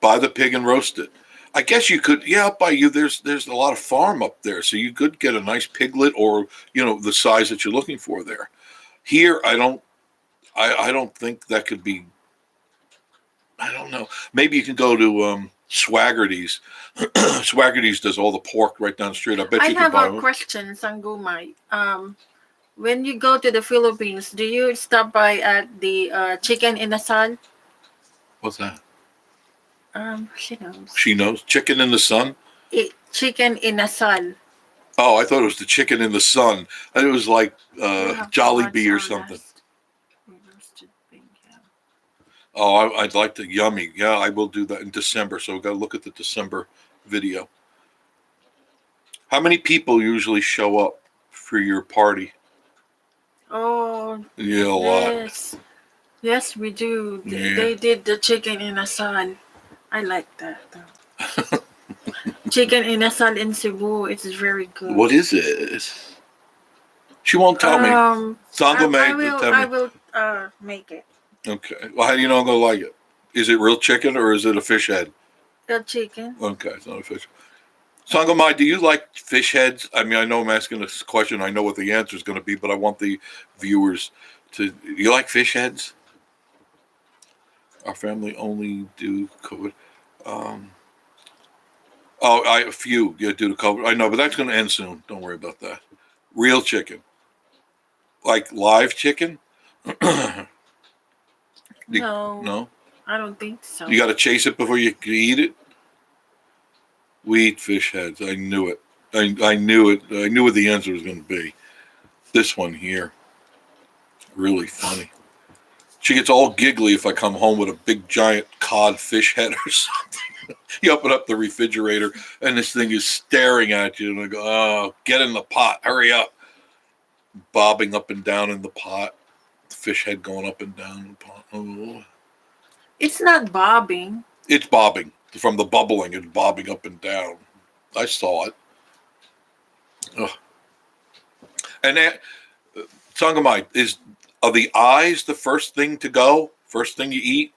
Buy the pig and roast it. I guess you could, up by you, there's a lot of farm up there, so you could get a nice piglet or, the size that you're looking for there. Here, I don't think that could be, I don't know. Maybe you can go to Swaggerty's. Swaggerty's does all the pork right down the street. I bet I you could have buy a one. question, Sangumay. When you go to the Philippines, do you stop by at the Chicken in the Sun? What's that? She knows. She knows. Chicken in the sun? Chicken in the Sun. Oh, I thought it was the chicken in the sun. It was like We'll have to Jollibee or watch our something. last roasted pig, yeah. Oh, I'd like to. Yummy. Yeah, I will do that in December. So we've got to look at the December video. How many people usually show up for your party? Oh, Yeah, a lot. yes. Yes, we do. Yeah. They did the Chicken in the Sun. I like that, though. Chicken in the Sun in Cebu. It's very good. What is it? She won't tell me. Sangame I will make it. Okay. Well, how do you know I'm going to like it? Is it real chicken or is it a fish head? The chicken. Okay, it's not a fish. Sangamai, do you like fish heads? I mean, I know I'm asking this question. I know what the answer is going to be, but I want the viewers to. Do you like fish heads? Our family only do COVID. A few. Yeah, do the COVID. I know, but that's going to end soon. Don't worry about that. Real chicken. Like live chicken? No, I don't think so. You got to chase it before you eat it? We eat fish heads. I knew it. I knew it. I knew what the answer was going to be. This one here. Really funny. She gets all giggly if I come home with a big giant cod fish head or something. You open up the refrigerator and this thing is staring at you, and I go, "Oh, get in the pot. Hurry up." Bobbing up and down in the pot. The fish head going up and down in the pot. Oh. It's not bobbing. It's bobbing. From the bubbling, it's bobbing up and down. I saw it. Ugh. And that, Sangamai, are the eyes the first thing to go? First thing you eat?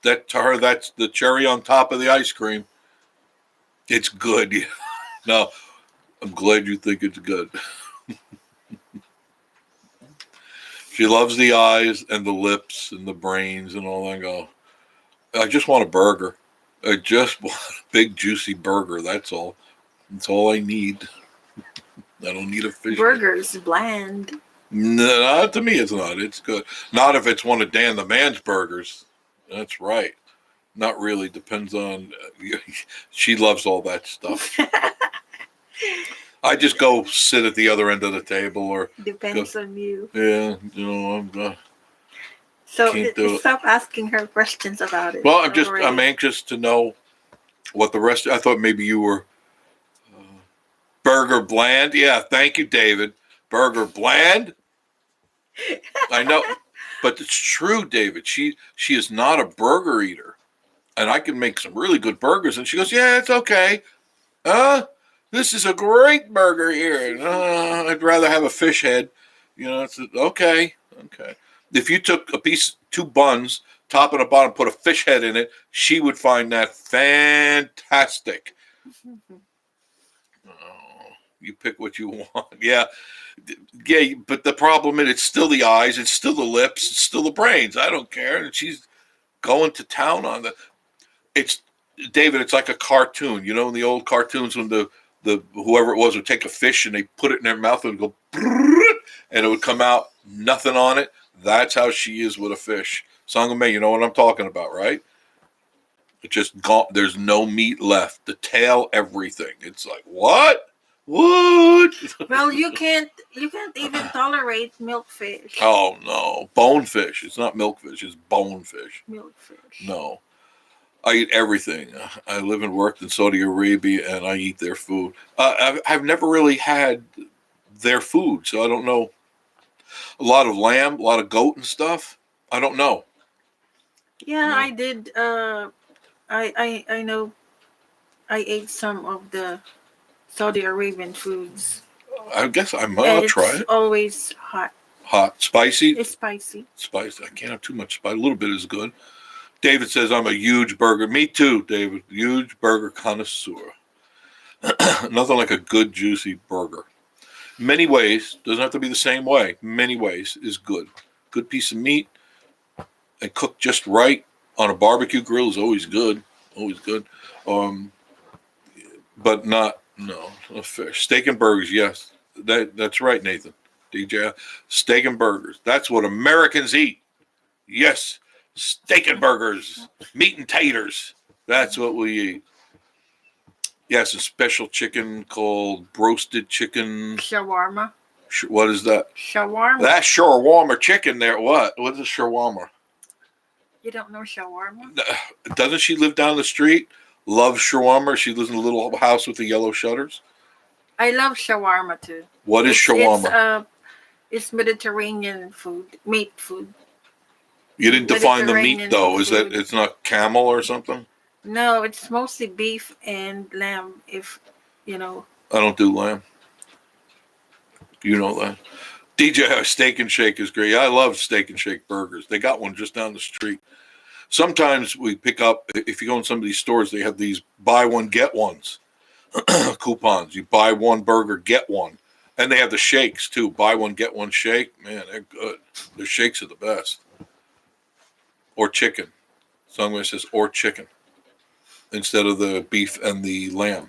That to her, that's the cherry on top of the ice cream. It's good. No, I'm glad you think it's good. She loves the eyes and the lips and the brains and all that. I just want a burger. I just want a big juicy burger. That's all. That's all I need. I don't need a fish. Burger's bland. No, to me it's not. It's good. Not if it's one of Dan the Man's burgers. That's right. Not really. Depends on. She loves all that stuff. I just go sit at the other end of the table, or Depends on you. yeah, I'm. So Can't do it. stop asking her questions about it. Well, I'm already. anxious to know what the rest. I thought maybe you were burger bland. Yeah, thank you, David. Burger bland. I know, but it's true, David. She is not a burger eater, and I can make some really good burgers. And she goes, "Yeah, it's okay. This is a great burger here. I'd rather have a fish head. It's okay. Okay. If you took two buns, top and a bottom, put a fish head in it, she would find that fantastic." Oh, you pick what you want. Yeah, but the problem is it's still the eyes, it's still the lips, it's still the brains. I don't care. And she's going to town on it's David, it's like a cartoon. In the old cartoons when the whoever it was would take a fish and they put it in their mouth and go and it would come out nothing on it. That's how she is with a fish. Sangame, you know what I'm talking about, right? It just gone. There's no meat left. The tail, everything. It's like, what? What? Well, you can't even tolerate milkfish. Oh no, bonefish. It's not milkfish. It's bonefish. Milkfish. No, I eat everything. I live and worked in Saudi Arabia, and I eat their food. I've never really had their food, so I don't know. A lot of lamb, a lot of goat and stuff. I don't know. Yeah, No. I did. I know. I ate some of the Saudi Arabian foods. I guess I And might try it's it. always hot. Hot, spicy, It's spicy. spicy. I can't have too much spice. A little bit is good. David says I'm a huge burger. Me too, David. Huge burger connoisseur. Nothing like a good juicy burger. Many ways, doesn't have to be the same way. Many ways is good. Good piece of meat and cooked just right on a barbecue grill is always good. Always good. But not fish. Steak and burgers, yes. That's right, Nathan. DJ. Steak and burgers. That's what Americans eat. Yes. Steak and burgers. Meat and taters. That's what we eat. Yes, a special chicken called broasted chicken. Shawarma. What is that? Shawarma. That's shawarma chicken there. What? What is shawarma? You don't know shawarma? Doesn't she live down the street? Loves shawarma. She lives in a little house with the yellow shutters. I love shawarma too. What is shawarma? It's Mediterranean food, meat food. You didn't define the meat Mediterranean though. Is that food. it's not camel or something? No, it's mostly beef and lamb. If you know. I don't do lamb. You know that. DJ Steak and Shake is great. I love Steak and Shake burgers. They got one just down the street. Sometimes we pick up, if you go in some of these stores, they have these buy one, get ones coupons. You buy one burger, get one. And they have the shakes too. Buy one, get one shake. Man, they're good. Their shakes are the best. Or chicken. Somewhere says or chicken instead of the beef and the lamb.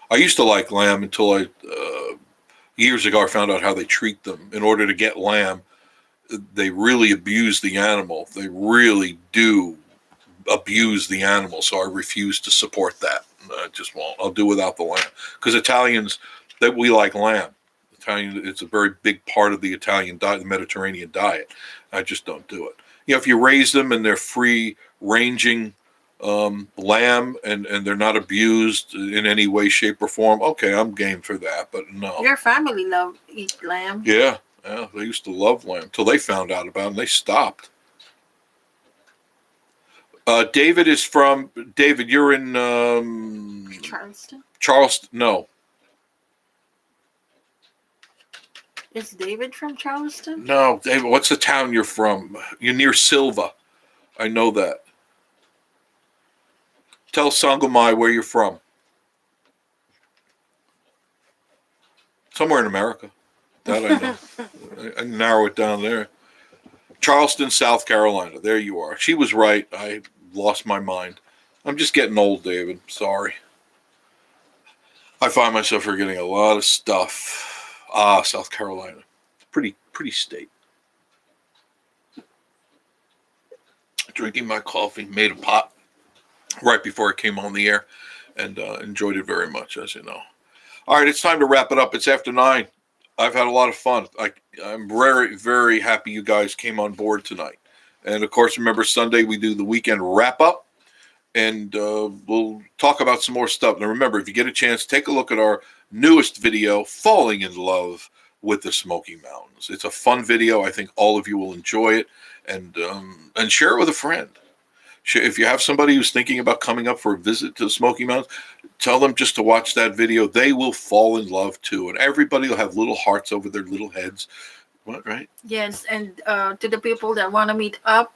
I used to like lamb until years ago I found out how they treat them. In order to get lamb, they really abuse the animal. They really do abuse the animal. So I refuse to support that. I just won't. I'll do without the lamb. Because Italians, we like lamb. It's a very big part of the Italian diet, the Mediterranean diet. I just don't do it. If you raise them and they're free ranging lamb and they're not abused in any way, shape, or form, okay, I'm game for that. But no. Your family eat lamb. Yeah, they used to love lamb until they found out about it and they stopped. David, you're in Charleston. Charleston. No. Is David from Charleston? No, David, what's the town you're from? You're near Silva. I know that. Tell Sangomai where you're from. Somewhere in America. That I know. I can narrow it down there. Charleston, South Carolina. There you are. She was right. I lost my mind. I'm just getting old, David. Sorry. I find myself forgetting a lot of stuff. South Carolina. Pretty state. Drinking my coffee, made a pot right before it came on the air, and enjoyed it very much, as you know. All right, it's time to wrap it up. It's after 9. I've had a lot of fun. I'm very, very happy you guys came on board tonight. And, of course, remember, Sunday we do the weekend wrap-up, and we'll talk about some more stuff. Now, remember, if you get a chance, take a look at our newest video, Falling in Love with the Smoky Mountains. It's a fun video. I think all of you will enjoy it, and share it with a friend. If you have somebody who's thinking about coming up for a visit to the Smoky Mountains, tell them just to watch that video. They will fall in love too, and everybody will have little hearts over their little heads. What, right? Yes, and to the people that want to meet up,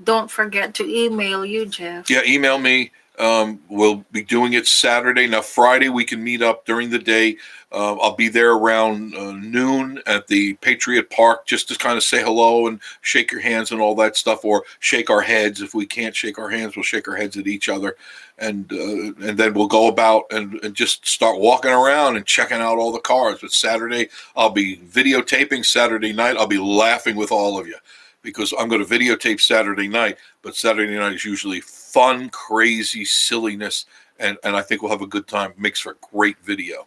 don't forget to email you, Jeff. Yeah, email me. We'll be doing it Saturday. Now, Friday, we can meet up during the day. I'll be there around noon at the Patriot Park just to kind of say hello and shake your hands and all that stuff, or shake our heads. If we can't shake our hands, we'll shake our heads at each other. And then we'll go about and just start walking around and checking out all the cars. But Saturday, I'll be videotaping. Saturday night, I'll be laughing with all of you, because I'm going to videotape Saturday night, but Saturday night is usually fun, crazy silliness, and I think we'll have a good time. Makes for a great video.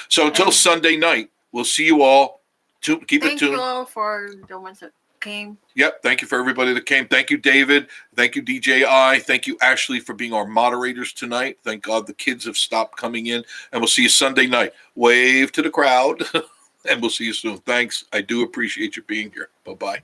So until Sunday night, we'll see you all. Keep it tuned. Thank you all for the ones that came. Yep. Thank you for everybody that came. Thank you, David. Thank you, DJI. Thank you, Ashley, for being our moderators tonight. Thank God the kids have stopped coming in. And we'll see you Sunday night. Wave to the crowd. And we'll see you soon. Thanks. I do appreciate you being here. Bye-bye.